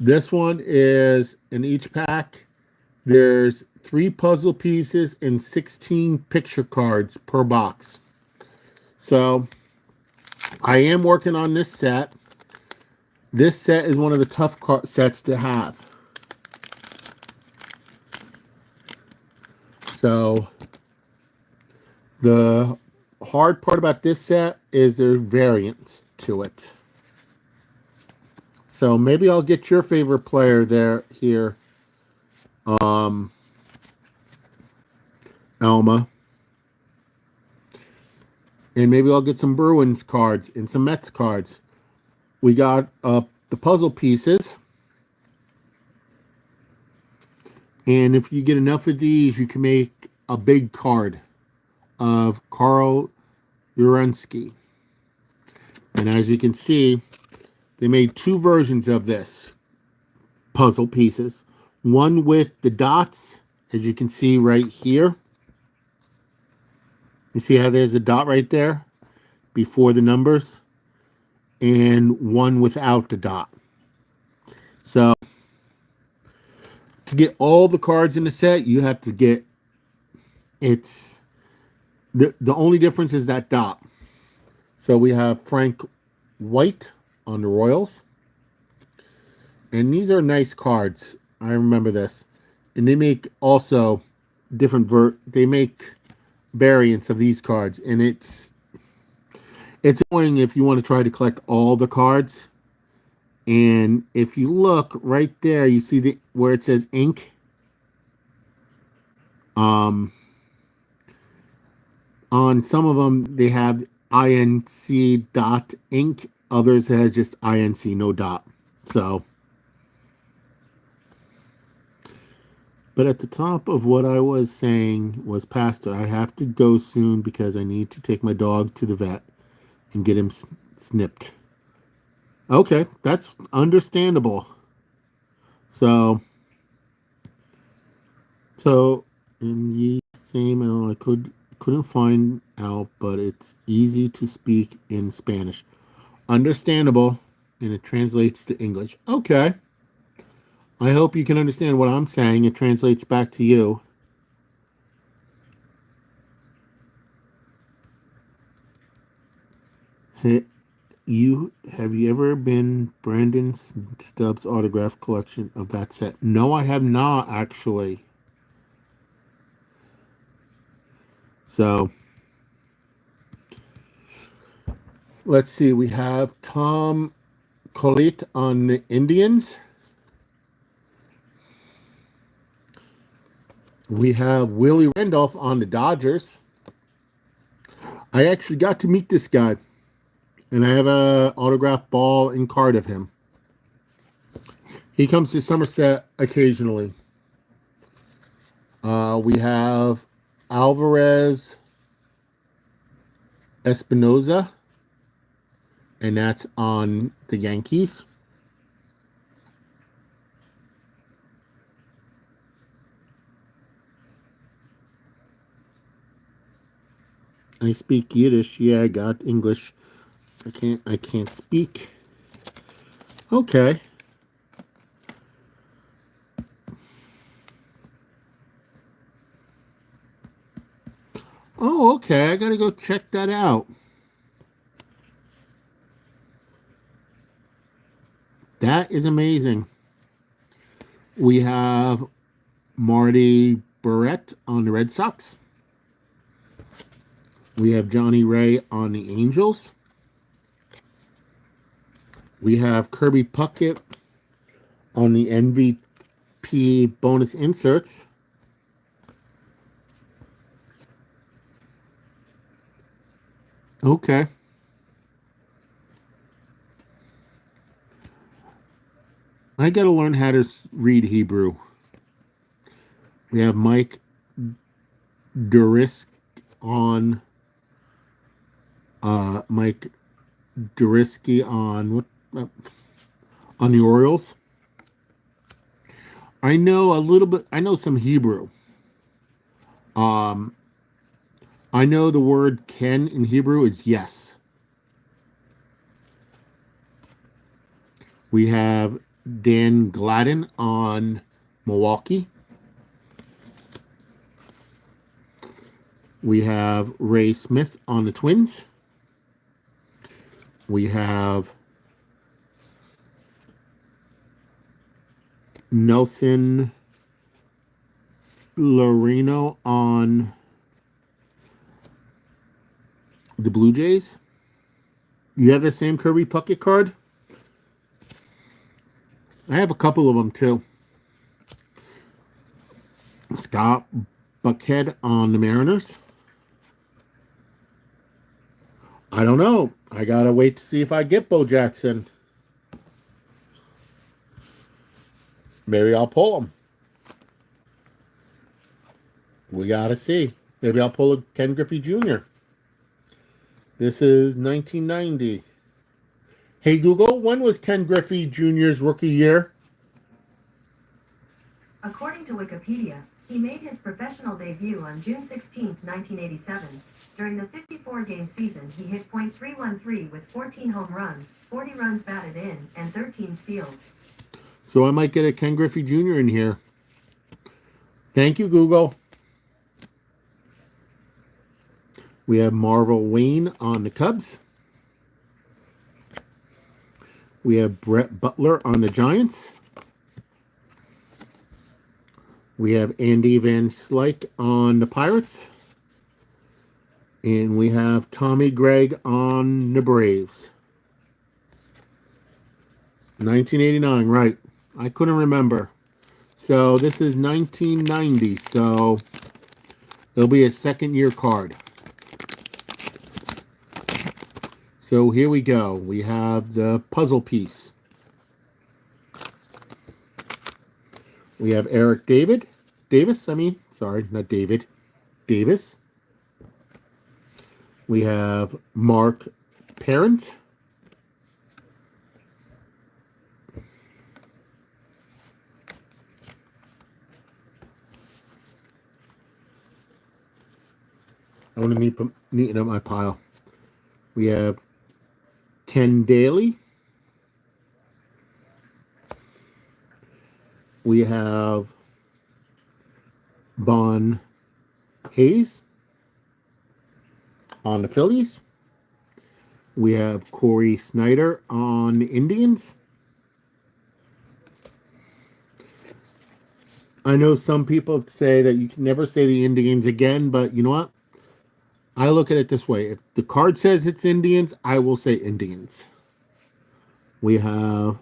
This one is in each pack. There's 3 puzzle pieces and 16 picture cards per box. So, I am working on this set. This set is one of the tough sets to have. So, the hard part about this set is there's variants to it. So maybe I'll get your favorite player here. Alma. And maybe I'll get some Bruins cards and some Mets cards. We got the puzzle pieces. And if you get enough of these, you can make a big card of Carl Yurensky. And as you can see, they made 2 versions of this puzzle pieces. One with the dots, as you can see right here. You see how there's a dot right there before the numbers? And one without the dot. So, to get all the cards in the set, you have to get, it's, the only difference is that dot. So we have Frank White on the Royals. And these are nice cards. I remember this. And they make also different they make variants of these cards. And it's annoying if you want to try to collect all the cards. And if you look right there, you see where it says ink. On some of them, they have inc dot inc. Others has just inc, no dot. So, but at the top of what I was saying was, Pastor, I have to go soon because I need to take my dog to the vet and get him snipped. Okay, that's understandable. So in the same, I couldn't find out, but it's easy to speak in Spanish. Understandable, and it translates to English. Okay. I hope you can understand what I'm saying. It translates back to you. Hey, have you ever been Brandon Stubbs' autograph collection of that set? No, I have not actually. So let's see. We have Tom Collette on the Indians. We have Willie Randolph on the Dodgers. I actually got to meet this guy, and I have a autographed ball and card of him. He comes to Somerset occasionally. We have Alvarez Espinoza, and that's on the Yankees. I speak Yiddish. Yeah, I got English. I can't speak. Okay. Oh, okay. I gotta go check that out. That is amazing. We have Marty Barrett on the Red Sox. We have Johnny Ray on the Angels. We have Kirby Puckett on the MVP bonus inserts. Okay. I got to learn how to read Hebrew. We have Mike Durisk on Mike Durisky on on the Orioles. I know a little bit. I know some Hebrew. I know the word "ken" in Hebrew is yes. We have Dan Gladden on Milwaukee. We have Ray Smith on the Twins. We have Nelson Lorino on the Blue Jays. You have the same Kirby Puckett card? I have a couple of them too. Scott Buckhead on the Mariners. I don't know. I gotta wait to see if I get Bo Jackson. Maybe I'll pull him. We gotta see. Maybe I'll pull a Ken Griffey Jr. This is 1990. Hey Google, when was Ken Griffey Jr.'s rookie year? According to Wikipedia, he made his professional debut on June 16, 1987. During the 54-game season, he hit .313 with 14 home runs, 40 runs batted in, and 13 steals. So I might get a Ken Griffey Jr. in here. Thank you, Google. We have Marvel Wayne on the Cubs. We have Brett Butler on the Giants. We have Andy Van Slyke on the Pirates. And we have Tommy Gregg on the Braves. 1989, right. I couldn't remember. So this is 1990, so it'll be a second year card. So here we go. We have the puzzle piece. We have Eric Davis. Sorry, not David. Davis. We have Mark Parent. I want to neaten up my pile. We have Ken Daly. We have Bon Hayes on the Phillies. We have Corey Snyder on the Indians. I know some people say that you can never say the Indians again, but you know what? I look at it this way. If the card says it's Indians, I will say Indians. We have...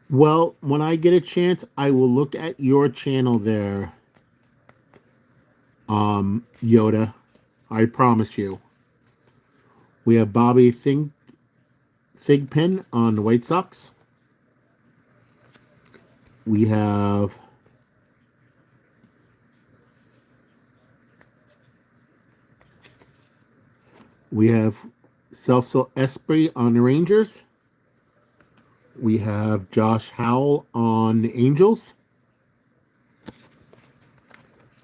Well, when I get a chance, I will look at your channel there, Yoda. I promise you. We have Bobby Thigpen on the White Sox. We have Celso Esprit on the Rangers. We have Josh Howell on the Angels.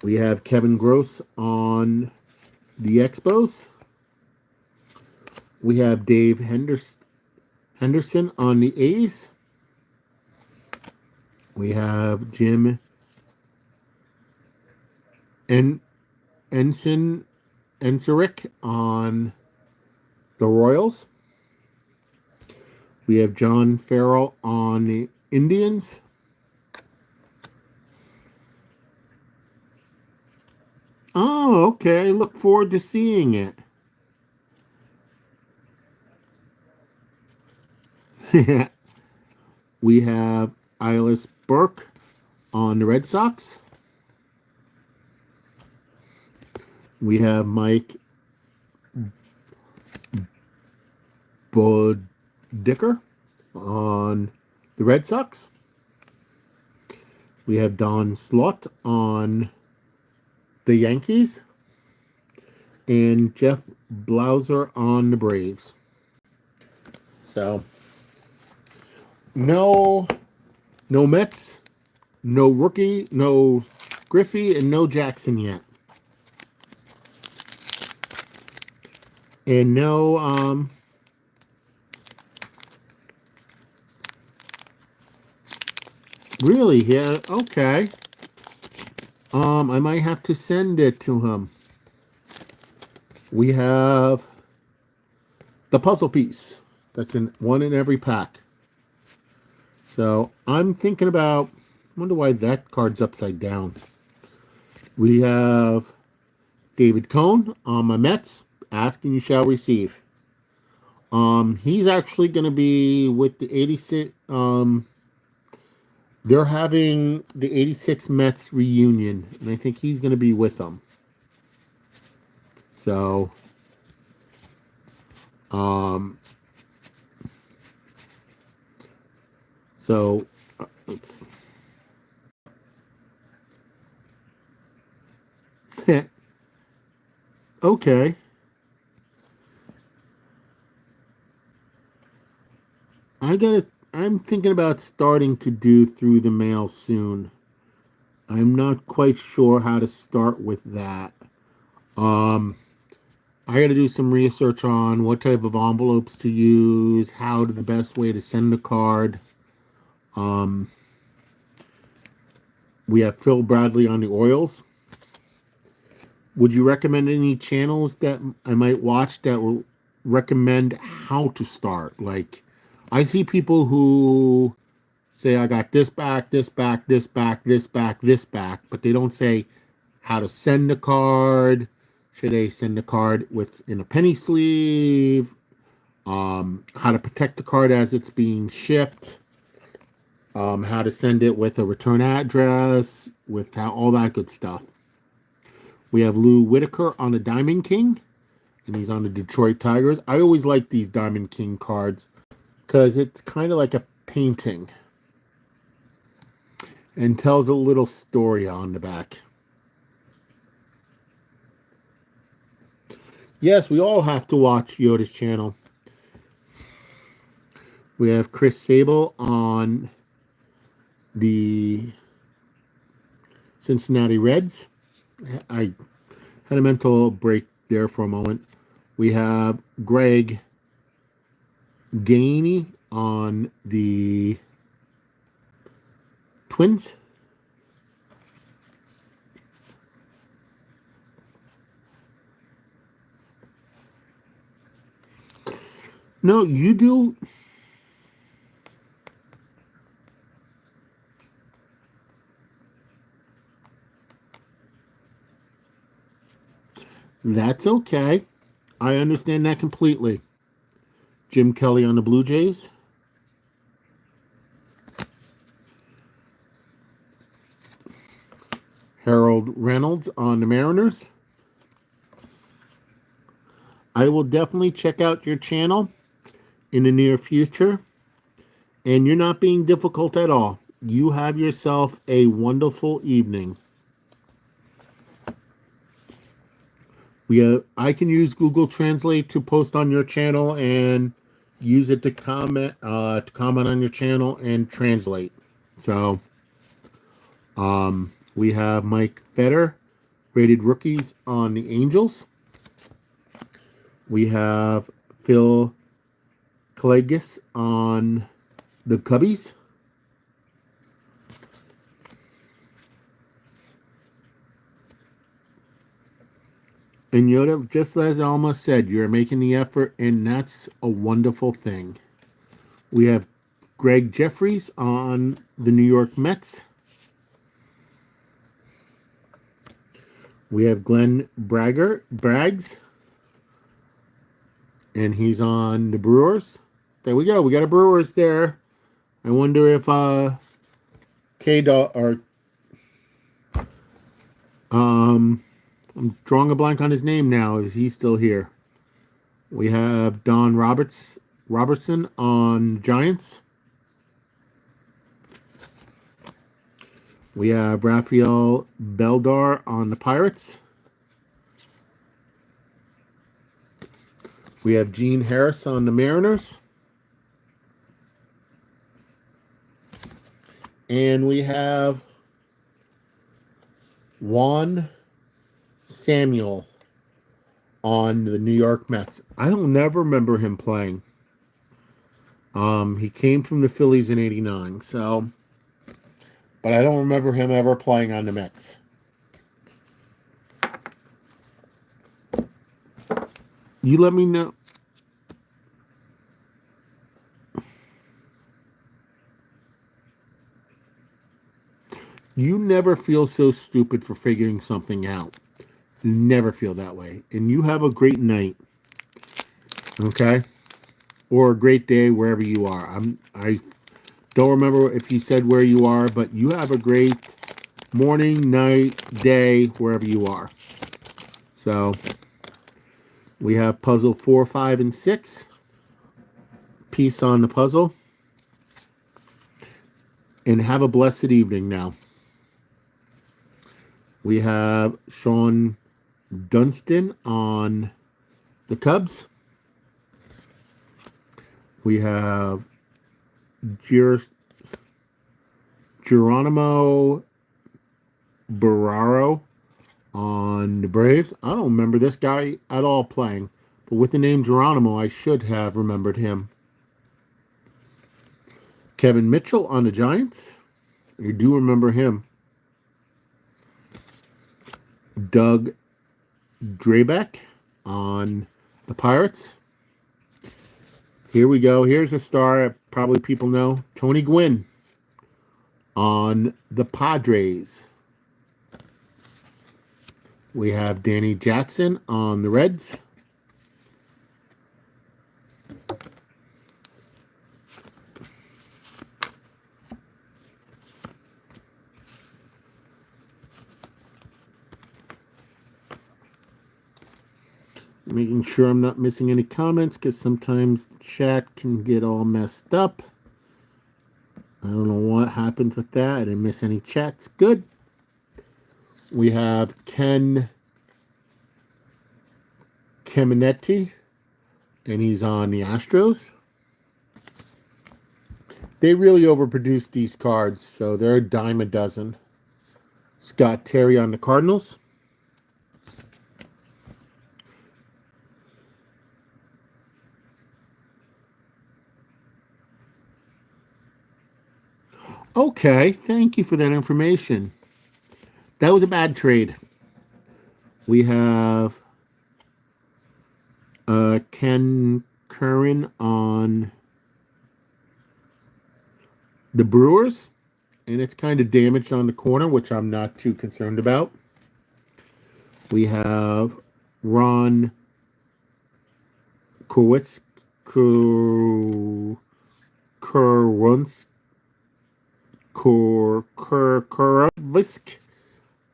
We have Kevin Gross on the Expos. We have Dave Henderson on the A's. We have Jim Enserick on the Royals. We have John Farrell on the Indians. Oh, okay. Look forward to seeing it. We have Eilis Burke on the Red Sox. We have Mike Bodicker on the Red Sox. We have Don Slott on the Yankees. And Jeff Blauser on the Braves. So, no Mets, no rookie, no Griffey, and no Jackson yet. And no, really, yeah, okay. I might have to send it to him. We have the puzzle piece. That's in one in every pack. So I'm thinking about, I wonder why that card's upside down. We have David Cohn on my Mets. Ask and you shall receive. He's actually going to be with the 86. They're having the 86 Mets reunion, and I think he's going to be with them. So, let's. Okay. I'm thinking about starting to do through the mail soon. I'm not quite sure how to start with that. I got to do some research on what type of envelopes to use, how to the best way to send a card. We have Phil Bradley on the Orioles. Would you recommend any channels that I might watch that will recommend how to start? Like, I see people who say, I got this back, this back, this back, this back, this back, but they don't say how to send a card. Should they send the card in a penny sleeve? How to protect the card as it's being shipped? How to send it with a return address, with all that good stuff. We have Lou Whitaker on the Diamond King, and he's on the Detroit Tigers. I always like these Diamond King cards because it's kind of like a painting and tells a little story on the back. Yes, we all have to watch Yoda's channel. We have Chris Sable on the Cincinnati Reds. I had a mental break there for a moment. We have Greg Gainey on the Twins. No, you do. That's okay. I understand that completely. Jim Kelly on the Blue Jays. Harold Reynolds on the Mariners. I will definitely check out your channel in the near future. And you're not being difficult at all. You have yourself a wonderful evening. I can use Google Translate to post on your channel and use it to comment on your channel and translate. So we have Mike Fetter, rated rookies on the Angels. We have Phil Kalagis on the Cubbies. And Yoda, just as Alma said, you're making the effort, and that's a wonderful thing. We have Greg Jeffries on the New York Mets. We have Glenn Braggs, and he's on the Brewers. There we go. We got a Brewers there. I wonder if K-Dog or I'm drawing a blank on his name now. Is he still here? We have Don Robertson on Giants. We have Rafael Beldar on the Pirates. We have Gene Harris on the Mariners. And we have Juan Samuel on the New York Mets. I don't never remember him playing. He came from the Phillies in '89, so but I don't remember him ever playing on the Mets. You let me know. You never feel so stupid for figuring something out. You never feel that way. And you have a great night. Okay? Or a great day wherever you are. I don't remember if you said where you are, but you have a great morning, night, day, wherever you are. So we have puzzle 4, 5, and 6. Piece on the puzzle. And have a blessed evening now. We have Sean Dunston on the Cubs. We have Geronimo Barraro on the Braves. I don't remember this guy at all playing, but with the name Geronimo, I should have remembered him. Kevin Mitchell on the Giants. You do remember him. Doug Drabeck on the Pirates. Here we go. Here's a star probably people know. Tony Gwynn on the Padres. We have Danny Jackson on the Reds. Making sure I'm not missing any comments because sometimes the chat can get all messed up. I don't know what happened with that. I didn't miss any chats. Good. We have Ken Caminetti, and he's on the Astros. They really overproduced these cards, so they're a dime a dozen. Scott Terry on the Cardinals. Okay, thank you for that information. That was a bad trade. We have Ken Curran on the Brewers, and it's kind of damaged on the corner, which I'm not too concerned about. We have Ron Kurwitz, Kurvisk,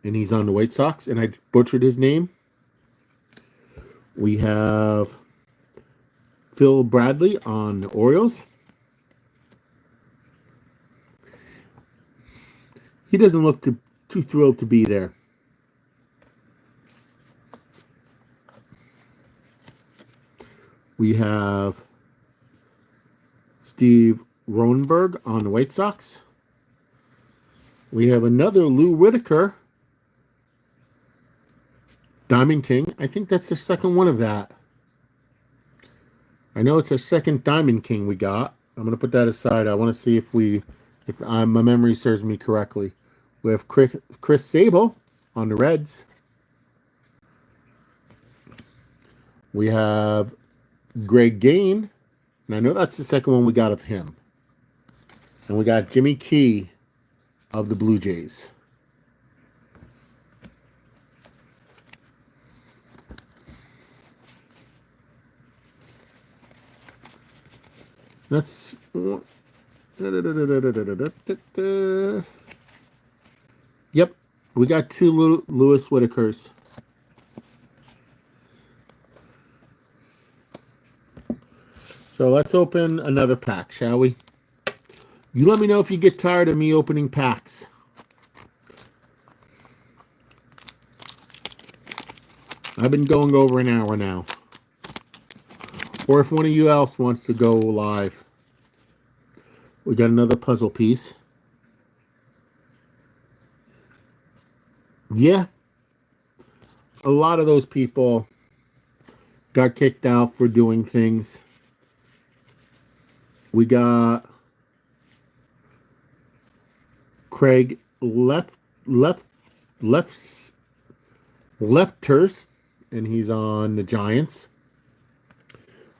and he's on the White Sox, and I butchered his name. We have Phil Bradley on the Orioles. He doesn't look too thrilled to be there. We have Steve Rosenberg on the White Sox. We have another Lou Whitaker, Diamond King. I think that's the second one of that. I know it's our second Diamond King we got. I'm going to put that aside. I want to see if my memory serves me correctly. We have Chris Sable on the Reds. We have Greg Gain, and I know that's the second one we got of him. And we got Jimmy Key of the Blue Jays. That's yep, we got two Lewis Whitakers. So let's open another pack, shall we? You let me know if you get tired of me opening packs. I've been going over an hour now. Or if one of you else wants to go live. We got another puzzle piece. Yeah. A lot of those people got kicked out for doing things. We got Craig Lefters, and he's on the Giants.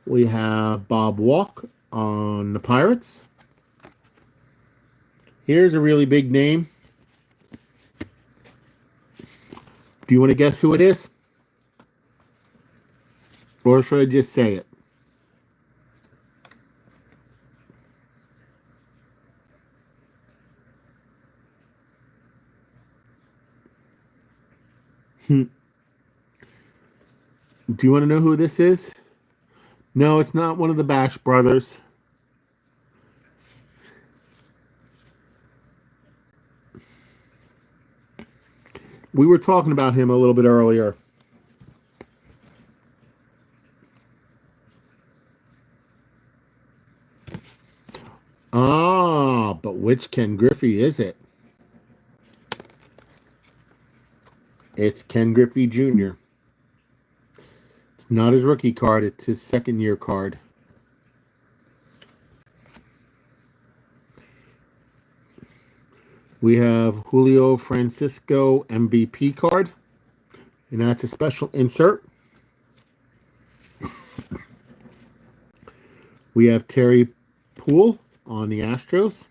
We have Bob Walk on the Pirates. Here's a really big name. Do you want to guess who it is? Or should I just say it? Do you want to know who this is? No, it's not one of the Bash brothers. We were talking about him a little bit earlier. Ah, but which Ken Griffey is it? It's Ken Griffey Jr. It's not his rookie card, it's his second-year card. We have Julio Francisco MVP card, and that's a special insert. We have Terry Poole on the Astros.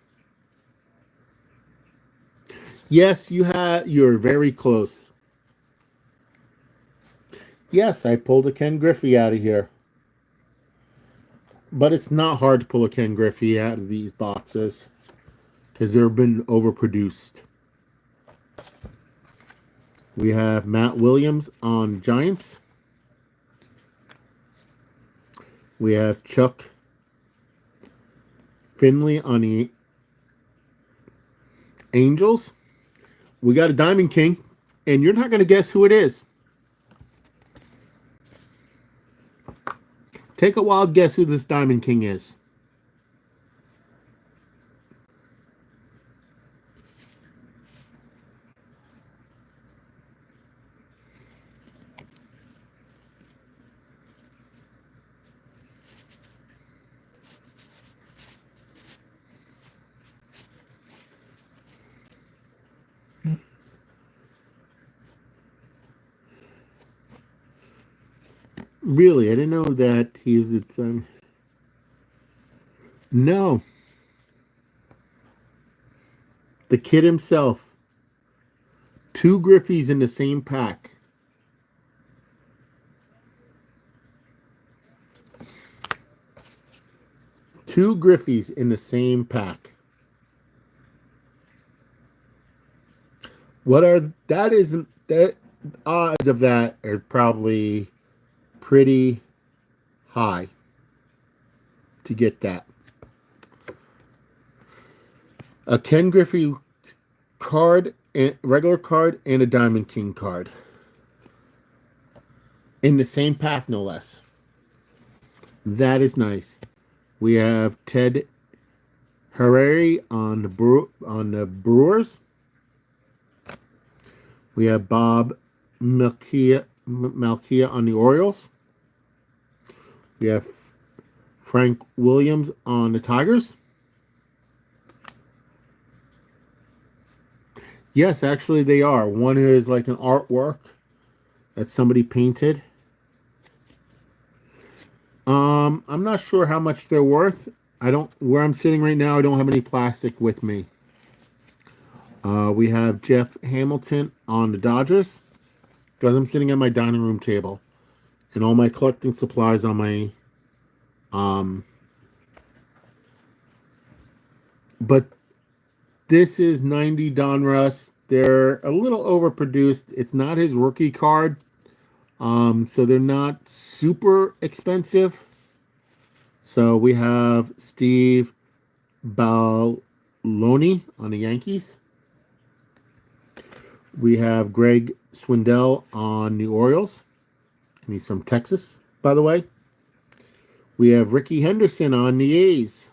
Yes, you're very close. Yes, I pulled a Ken Griffey out of here. But it's not hard to pull a Ken Griffey out of these boxes because they've been overproduced. We have Matt Williams on Giants. We have Chuck Finley on the Angels. We got a Diamond King, and you're not going to guess who it is. Take a wild guess who this Diamond King is. Really, I didn't know that he was its No, the kid himself. Two Griffies in the same pack. Two Griffies in the same pack. What are that? Isn't that odds of that are probably pretty high to get that. A Ken Griffey card, a regular card, and a Diamond King card. In the same pack, no less. That is nice. We have Ted Harary on the Brewers. We have Bob Malkia on the Orioles. We have Frank Williams on the Tigers. Yes, actually they are. One is like an artwork that somebody painted. I'm not sure how much they're worth. Where I'm sitting right now, I don't have any plastic with me. We have Jeff Hamilton on the Dodgers, because I'm sitting at my dining room table and all my collecting supplies on my but this is 90 Donruss. They're a little overproduced. It's not his rookie card, so they're not super expensive. So we have Steve Balloni on the Yankees. We have Greg Swindell on the Orioles, and he's from Texas, by the way. We have Ricky Henderson on the A's.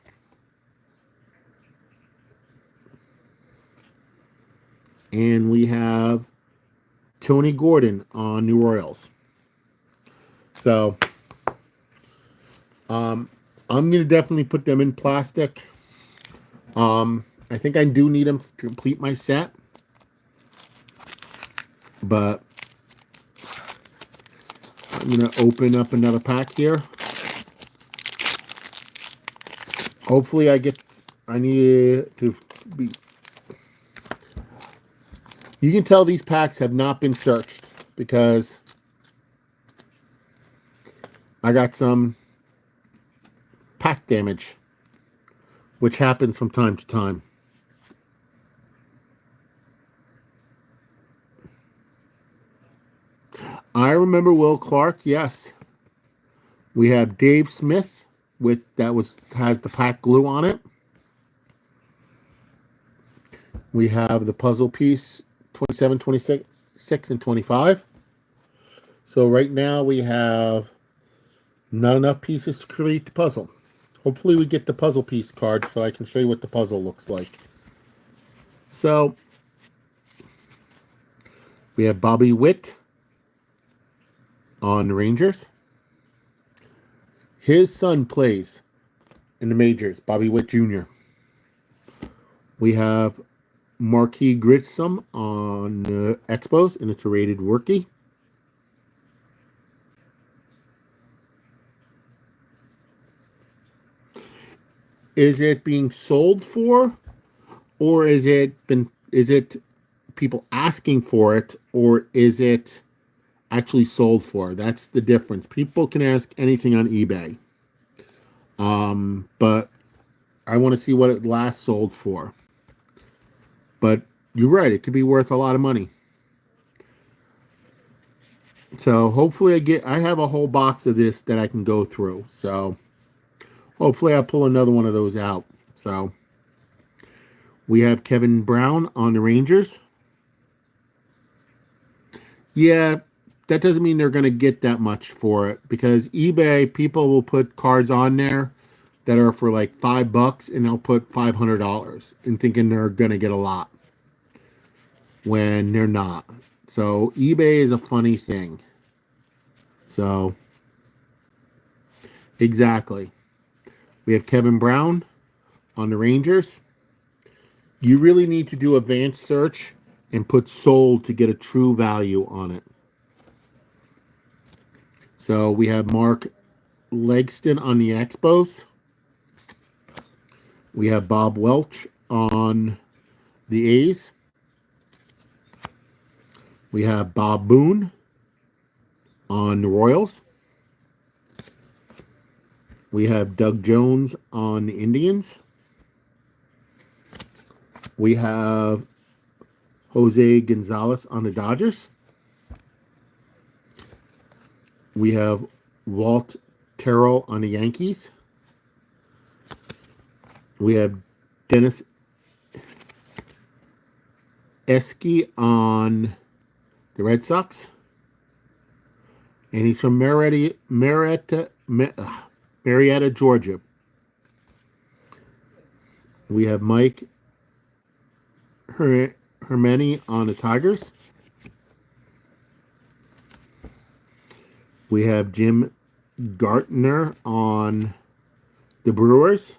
And we have Tony Gordon on New Royals. So, I'm going to definitely put them in plastic. I think I do need them to complete my set. But I'm going to open up another pack here. Hopefully I need to be... You can tell these packs have not been searched because I got some pack damage, which happens from time to time. I remember Will Clark, yes. We have Dave Smith has the pack glue on it. We have the puzzle piece 27, 26, and 25. So right now we have not enough pieces to create the puzzle. Hopefully we get the puzzle piece card so I can show you what the puzzle looks like. So we have Bobby Witt on the Rangers. His son plays in the majors, Bobby Witt Jr. We have Marquis Grissom on Expos, and it's a rated rookie. Is it being sold for, or is it people asking for it, or is it actually sold for? That's the difference. People can ask anything on eBay, but I want to see what it last sold for. But you're right, it could be worth a lot of money. So hopefully I have a whole box of this that I can go through. So hopefully I'll pull another one of those out. So we have Kevin Brown on the Rangers. Yeah, that doesn't mean they're going to get that much for it, because eBay, people will put cards on there that are for like $5 and they'll put $500 and thinking they're going to get a lot when they're not. So eBay is a funny thing. So exactly. We have Kevin Brown on the Rangers. You really need to do advanced search and put sold to get a true value on it. So we have Mark Langston on the Expos. We have Bob Welch on the A's. We have Bob Boone on the Royals. We have Doug Jones on the Indians. We have Jose Gonzalez on the Dodgers. We have Walt Terrell on the Yankees. We have Dennis Esky on the Red Sox. And he's from Marietta, Georgia. We have Mike Hermani on the Tigers. We have Jim Gartner on the Brewers.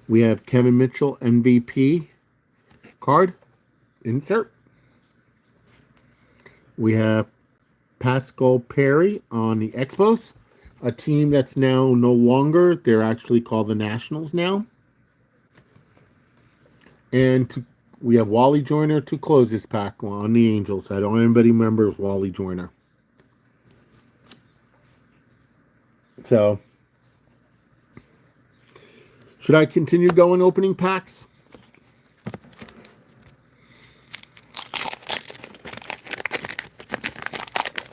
We have Kevin Mitchell MVP card insert. We have Pascal Perry on the Expos, a team that's now no longer. They're actually called the Nationals now. And we have Wally Joyner to close this pack on the Angels. I don't know anybody remembers Wally Joyner. So, should I continue going opening packs?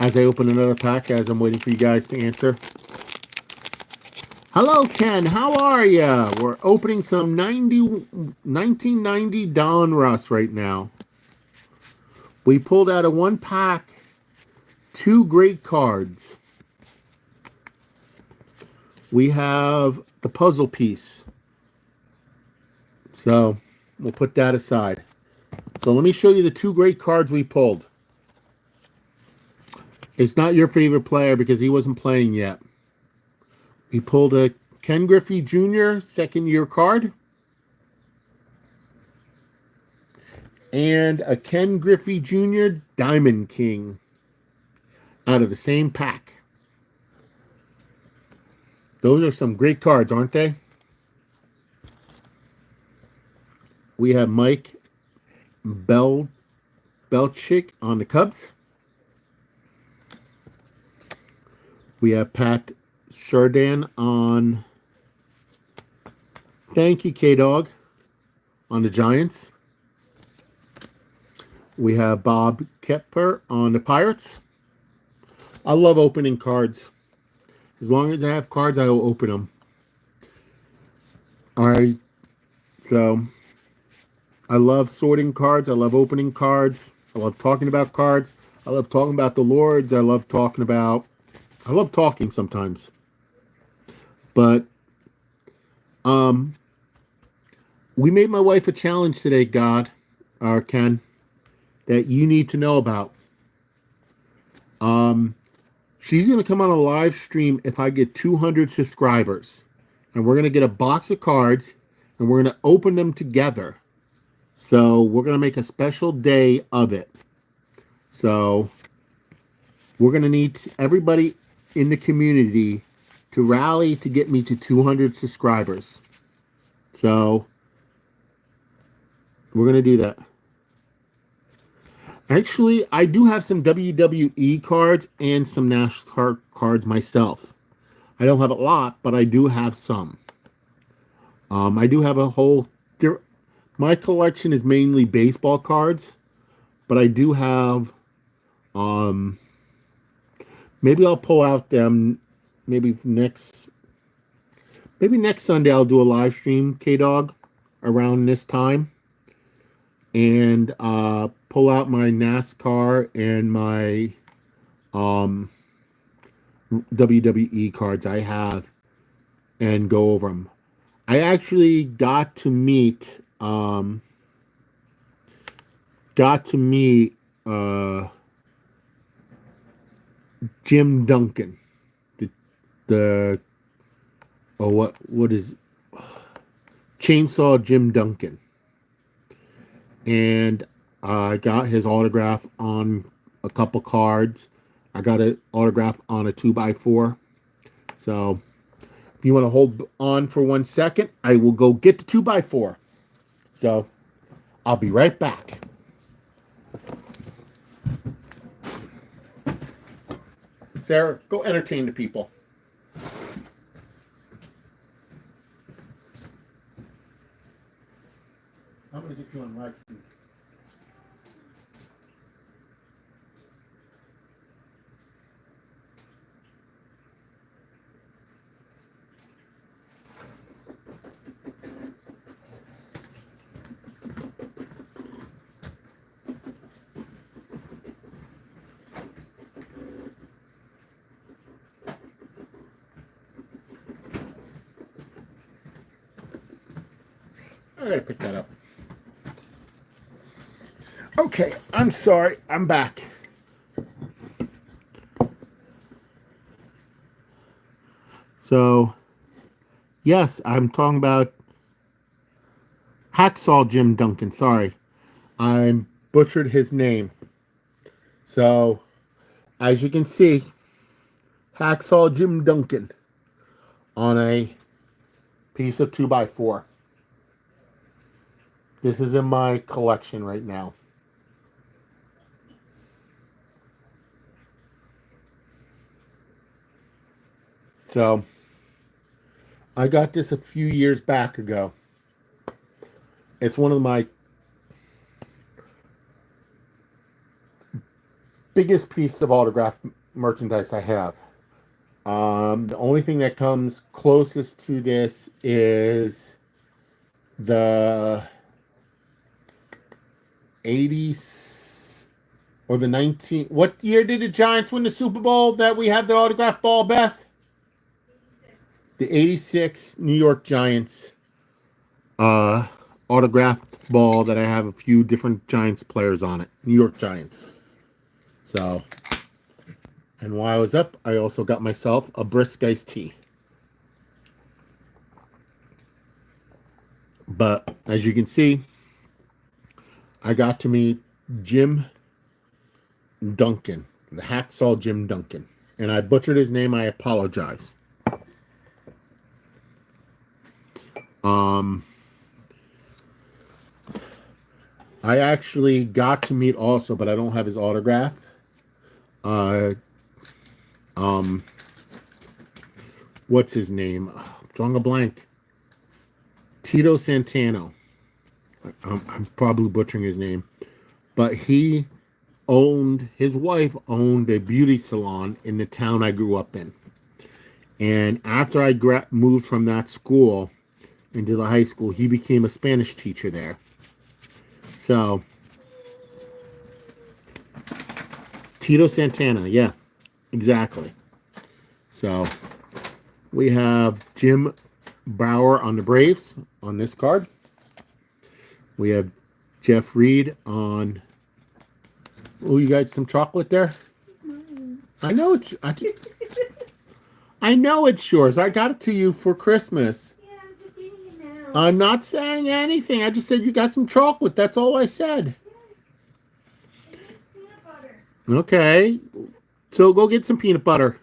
As I open another pack, as I'm waiting for you guys to answer. Hello, Ken. How are ya? We're opening some 1990 Donruss right now. We pulled out of one pack 2 great cards. We have the puzzle piece. So we'll put that aside. So let me show you the 2 great cards we pulled. It's not your favorite player because he wasn't playing yet. We pulled a Ken Griffey Jr. second-year card. And a Ken Griffey Jr. Diamond King out of the same pack. Those are some great cards, aren't they? We have Mike Belichick on the Cubs. We have Pat Chardin on, thank you, K-Dog, on the Giants. We have Bob Kepper on the Pirates. I love opening cards. As long as I have cards, I will open them. All right. So, I love sorting cards. I love opening cards. I love talking about cards. I love talking about the Lords. I love talking sometimes. But, we made my wife a challenge today, Ken, that you need to know about. She's going to come on a live stream if I get 200 subscribers. And we're going to get a box of cards and we're going to open them together. So we're going to make a special day of it. So we're going to need everybody in the community to rally to get me to 200 subscribers. So we're going to do that. Actually, I do have some WWE cards and some NASCAR cards myself. I don't have a lot, but I do have some. I do have a whole... My collection is mainly baseball cards, but I do have Um, maybe I'll pull out them. Maybe next Sunday I'll do a live stream, K Dog, around this time, and pull out my NASCAR and my WWE cards I have and go over them. I actually got to meet Jim Duncan, the what is Chainsaw Jim Duncan, and I got his autograph on a couple cards. I got an autograph on a 2x4. So if you want to hold on for 1 second, I will go get the 2x4. So I'll be right back. Sarah, go entertain the people. I'm going to get you on live stream. I gotta pick that up. Okay, I'm sorry. I'm back. So, yes, I'm talking about Hacksaw Jim Duncan. Sorry, I butchered his name. So, as you can see, Hacksaw Jim Duncan on a piece of 2x4. This is in my collection right now. So, I got this a few years back ago. It's one of my biggest piece of autographed merchandise I have. The only thing that comes closest to this is the 80s or the 19. What year did the Giants win the Super Bowl that we have the autographed ball, Beth? The 86 New York Giants autographed ball that I have a few different Giants players on it. New York Giants. So, and while I was up, I also got myself a brisk iced tea. But as you can see, I got to meet Jim Duncan, the Hacksaw Jim Duncan. And I butchered his name. I apologize. I actually got to meet also, but I don't have his autograph. What's his name? Drawing a blank. Tito Santana. I'm probably butchering his name, but his wife owned a beauty salon in the town I grew up in. And after I moved from that school into the high school, he became a Spanish teacher there. So, Tito Santana, yeah, exactly. So, we have Jim Bauer on the Braves on this card. We have Jeff Reed on. Oh, you got some chocolate there? I know it's. I know it's yours. I got it to you for Christmas. Yeah, I'm just eating it now. I'm not saying anything. I just said you got some chocolate. That's all I said. It's peanut butter. Okay. So go get some peanut butter.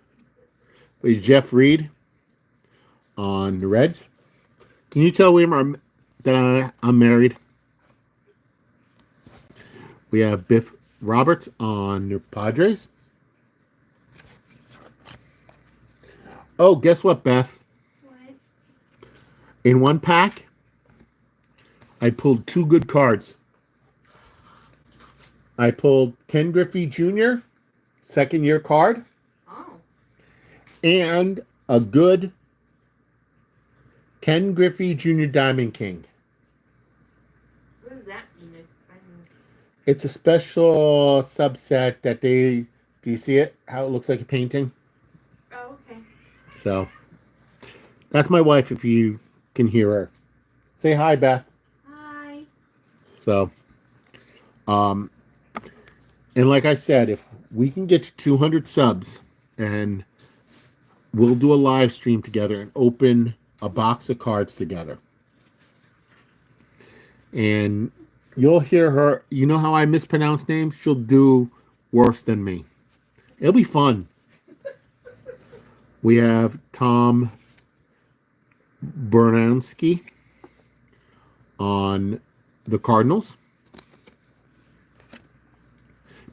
With Jeff Reed on the Reds. Can you tell William that I'm married? We have Biff Roberts on the Padres. Oh, guess what, Beth? What? In one pack, I pulled two good cards. I pulled Ken Griffey Jr. second year card, Oh. and a good Ken Griffey Jr. Diamond King. What does that mean? I mean, It's a special subset that they. Do you see it? How it looks like a painting? oh, okay. So that's my wife. If you can hear her, say hi, Beth. Hi. So, and like I said, if we can get to 200 subs, and we'll do a live stream together and open a box of cards together. And you'll hear her. You know how I mispronounce names? She'll do worse than me. It'll be fun. We have Tom Bernansky on the Cardinals.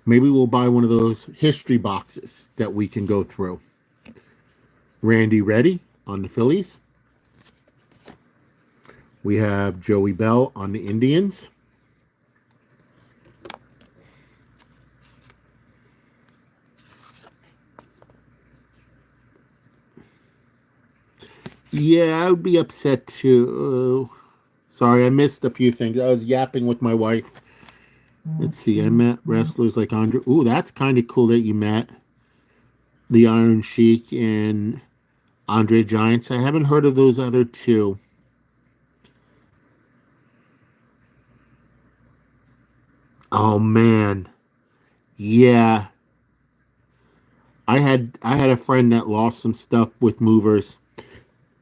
Maybe we'll buy one of those history boxes that we can go through. Randy Reddy on the Phillies. We have Joey Bell on the Indians. Yeah, I would be upset too. Sorry, I missed a few things. I was yapping with my wife. Let's see. I met wrestlers like Andre. Ooh, that's kind of cool that you met the Iron Sheik and Andre Giants. I haven't heard of those other two. Oh man. Yeah. I had a friend that lost some stuff with movers.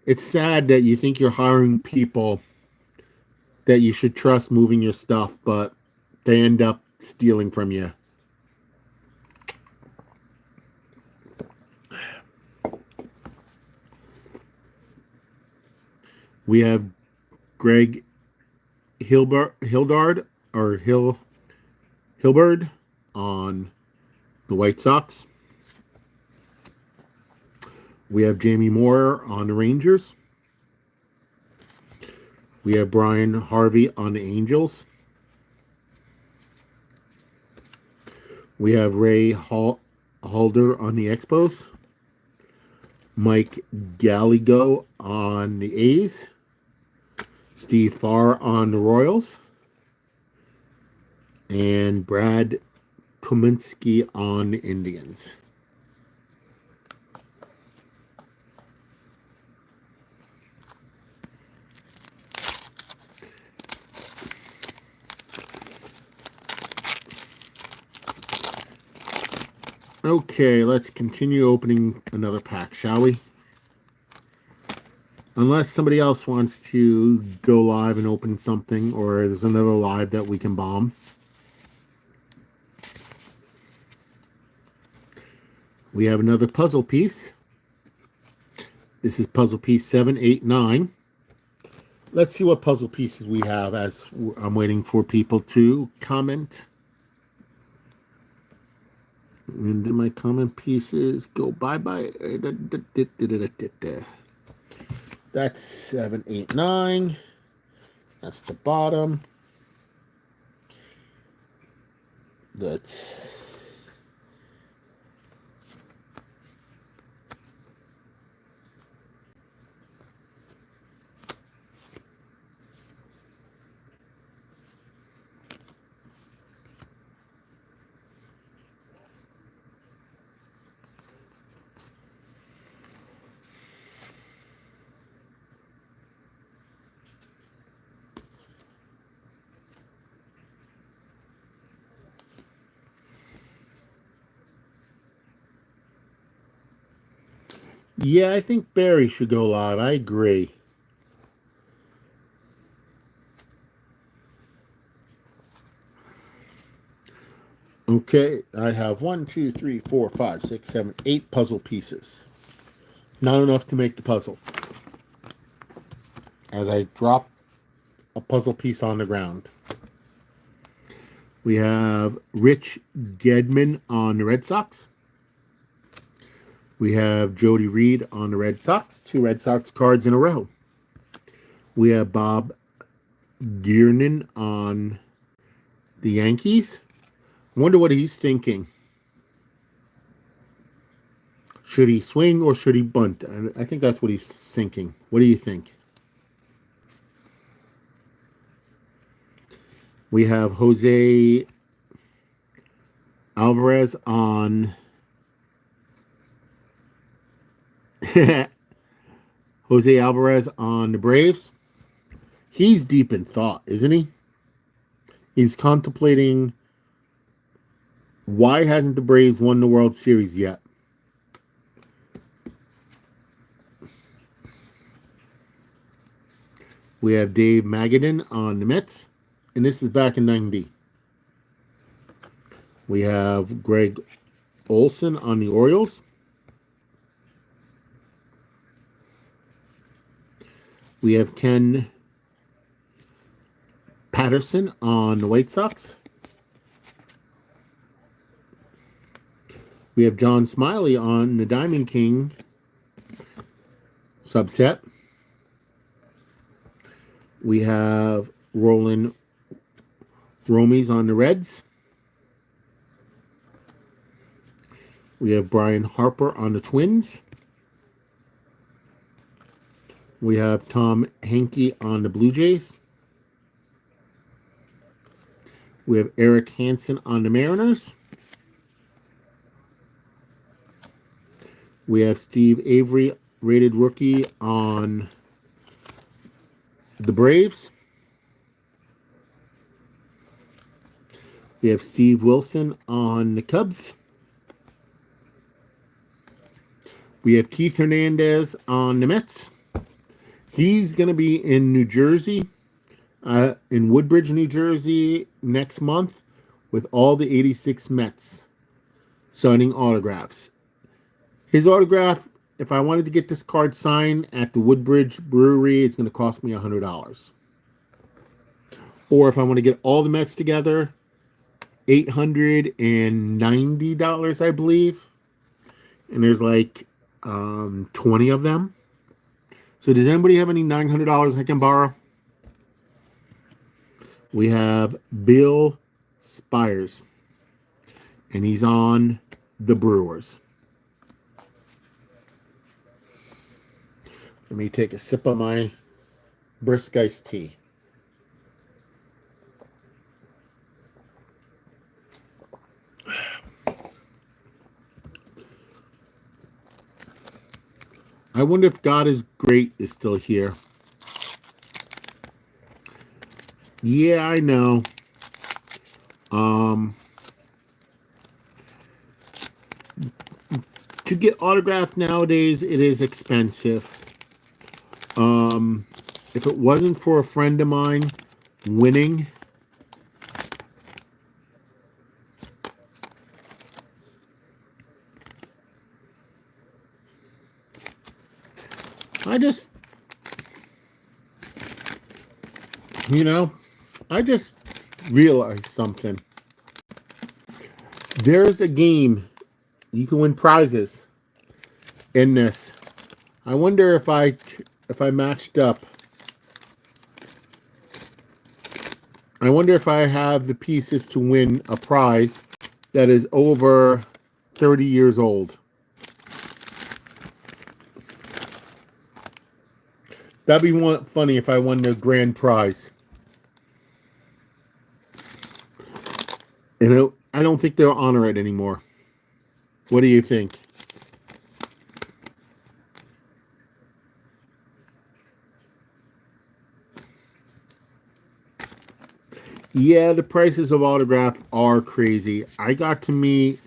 It's sad that you think you're hiring people that you should trust moving your stuff, but they end up stealing from you. We have Greg Hildard Hilbert on the White Sox. We have Jamie Moore on the Rangers. We have Brian Harvey on the Angels. We have Ray Halder on the Expos. Mike Gallego on the A's. Steve Farr on the Royals. And Brad Kominski on the Indians. Okay, let's continue opening another pack, shall we? Unless somebody else wants to go live and open something, or there's another live that we can bomb. We have another puzzle piece. This is puzzle piece 7, 8, 9. Let's see what puzzle pieces we have as I'm waiting for people to comment. And did my comment pieces go bye-bye? That's 7, 8, 9. That's the bottom. That's... Yeah, I think Barry should go live. I agree. Okay, I have 1, 2, 3, 4, 5, 6, 7, 8 puzzle pieces. Not enough to make the puzzle. As I drop a puzzle piece on the ground. We have Rich Gedman on the Red Sox. We have Jody Reed on the Red Sox. 2 Red Sox cards in a row. We have Bob Giernan on the Yankees. I wonder what he's thinking. Should he swing or should he bunt? I think that's what he's thinking. What do you think? We have Jose Alvarez on Jose Alvarez on the Braves. He's deep in thought, isn't he? He's contemplating why hasn't the Braves won the World Series yet? We have Dave Magadan on the Mets, and this is back in 90. We have Greg Olson on the Orioles. We have Ken Patterson on the White Sox. We have John Smiley on the Diamond King subset. We have Roland Romies on the Reds. We have Brian Harper on the Twins. We have Tom Henke on the Blue Jays. We have Eric Hansen on the Mariners. We have Steve Avery, rated rookie, on the Braves. We have Steve Wilson on the Cubs. We have Keith Hernandez on the Mets. He's going to be in New Jersey, in Woodbridge, New Jersey, next month with all the 86 Mets signing autographs. His autograph, if I wanted to get this card signed at the Woodbridge Brewery, it's going to cost me $100. Or if I want to get all the Mets together, $890, I believe. And there's like 20 of them. So does anybody have any $900 I can borrow? We have Bill Spires, and he's on the Brewers. Let me take a sip of my brisk iced tea. I wonder if God is Great is still here. Yeah, I know. To get autographed nowadays, it is expensive. If it wasn't for a friend of mine winning, I just realized something. There's a game you can win prizes in this. I wonder if I matched up. I wonder if I have the pieces to win a prize that is over 30 years old. That'd be funny if I won the grand prize. And I don't think they'll honor it anymore. What do you think? Yeah, the prices of autograph are crazy. I got to meet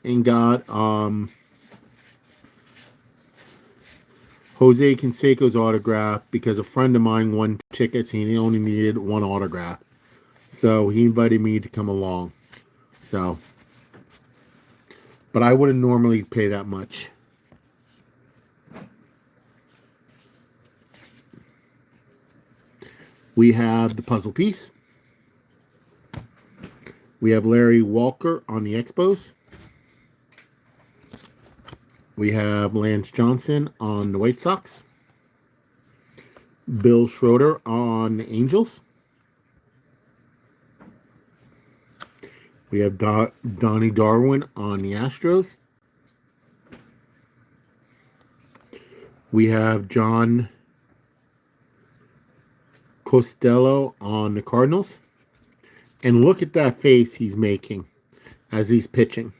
and got Jose Canseco's autograph because a friend of mine won tickets and he only needed one autograph. So he invited me to come along. So, but I wouldn't normally pay that much. We have the puzzle piece. We have Larry Walker on the Expos. We have Lance Johnson on the White Sox. Bill Schroeder on the Angels. We have Donnie Darwin on the Astros. We have John Costello on the Cardinals. And look at that face he's making as he's pitching.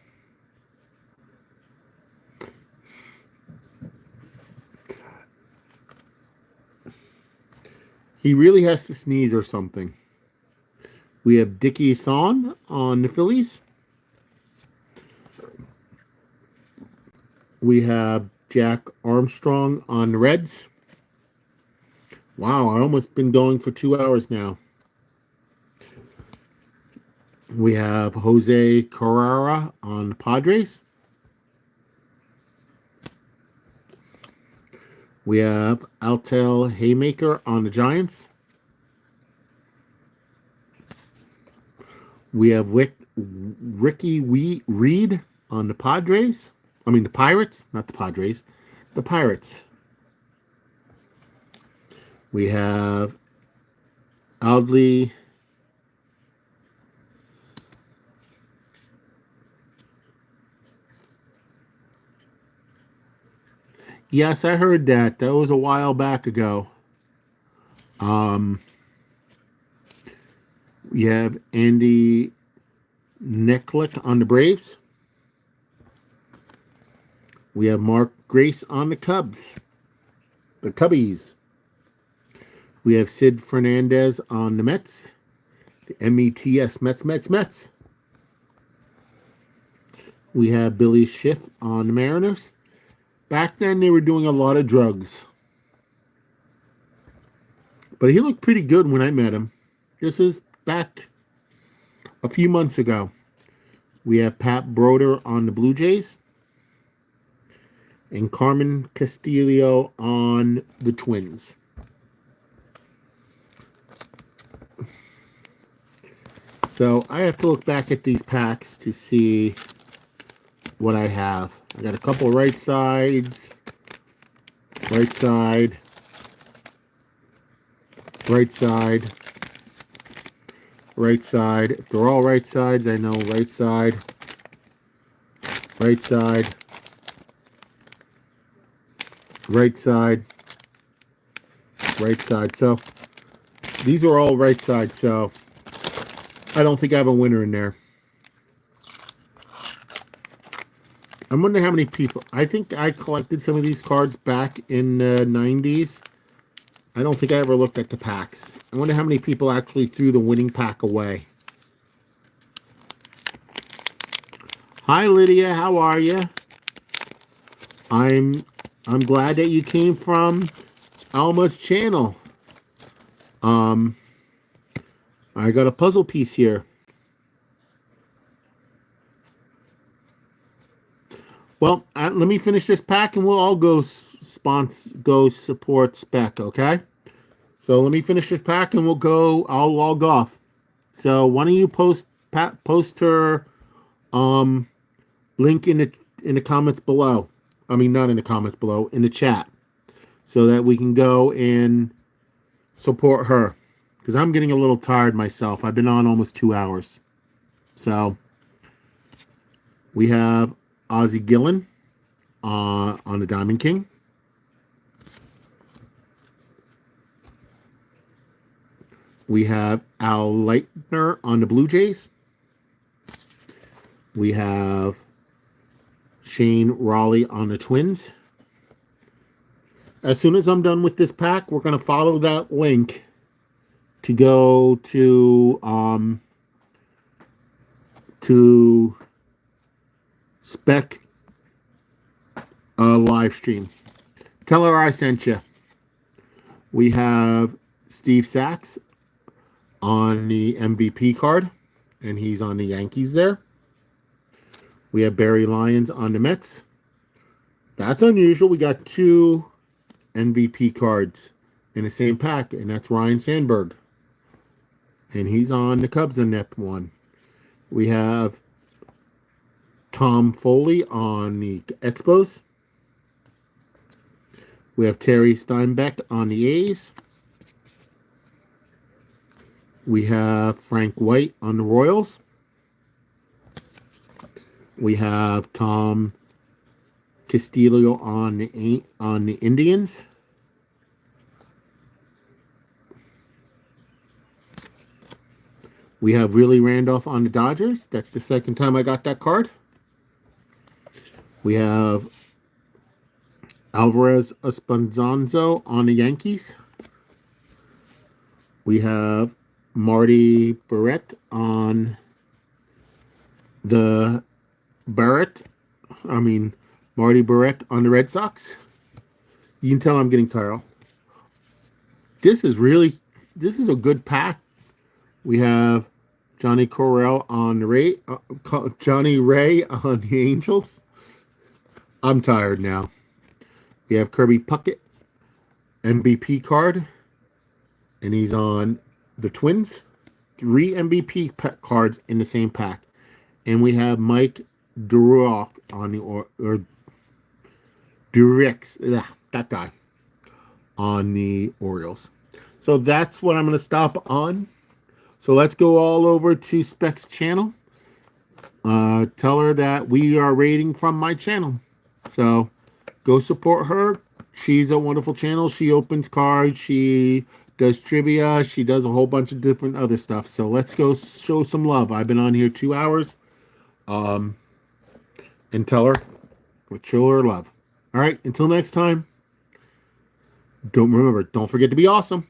He really has to sneeze or something. We have Dickie Thon on the Phillies. We have Jack Armstrong on the Reds. Wow, I almost been going for 2 hours now. We have Jose Carrera on the Padres. We have Altel Haymaker on the Giants. We have Ricky Reed on the Padres. I mean, the Pirates, not the Padres, the Pirates. We have Audley Yes, I heard that. That was a while back ago. We have Andy Necklick on the Braves. We have Mark Grace on the Cubs. The Cubbies. We have Sid Fernandez on the Mets. The METS, Mets. We have Billy Schiff on the Mariners. Back then, they were doing a lot of drugs. But he looked pretty good when I met him. This is back a few months ago. We have Pat Broder on the Blue Jays. And Carmen Castillo on the Twins. So I have to look back at these packs to see what I have. I got a couple of right sides, right side, right side, right side. If they're all right sides, I know right side, right side, right side, right side. So these are all right sides, so I don't think I have a winner in there. I wonder how many people. I think I collected some of these cards back in the 90s. I don't think I ever looked at the packs. I wonder how many people actually threw the winning pack away. Hi, Lydia. How are you? I'm glad that you came from Alma's channel. I got a puzzle piece here. Well, let me finish this pack and we'll all go support Spec, okay? So let me finish this pack and I'll log off. So why don't you post her link in the comments below. I mean, not in the comments below, in the chat. So that we can go and support her. Because I'm getting a little tired myself. I've been on almost 2 hours. So we have Ozzie Gillen on the Diamond King. We have Al Leitner on the Blue Jays. We have Shane Raleigh on the Twins. As soon as I'm done with this pack, we're going to follow that link to go to Spec live stream. Tell her I sent you. We have Steve Sachs on the MVP card, and he's on the Yankees there. We have Barry Lyons on the Mets. That's unusual. We got 2 MVP cards in the same pack, and that's Ryan Sandberg. And he's on the Cubs in that one. We have Tom Foley on the Expos. We have Terry Steinbeck on the A's. We have Frank White on the Royals. We have Tom Castillo on the Indians. We have Willie Randolph on the Dodgers. That's the second time I got that card. We have Alvarez Espinzonzo on the Yankees. We have Marty Barrett on the Marty Barrett on the Red Sox. You can tell I'm getting tired. This is a good pack. We have Johnny Correll on the Johnny Ray on the Angels. I'm tired now. We have Kirby Puckett, MVP card, and he's on the Twins. 3 MVP cards in the same pack. And we have Mike Durock on the Durex, that guy, on the Orioles. So that's what I'm going to stop on. So let's go all over to Specs channel. Tell her that we are rating from my channel. So go support her. She's a wonderful channel. She opens cards. She does trivia. She does a whole bunch of different other stuff. So let's go show some love. I've been on here 2 hours. And tell her with show her love. All right. Until next time. Don't forget to be awesome.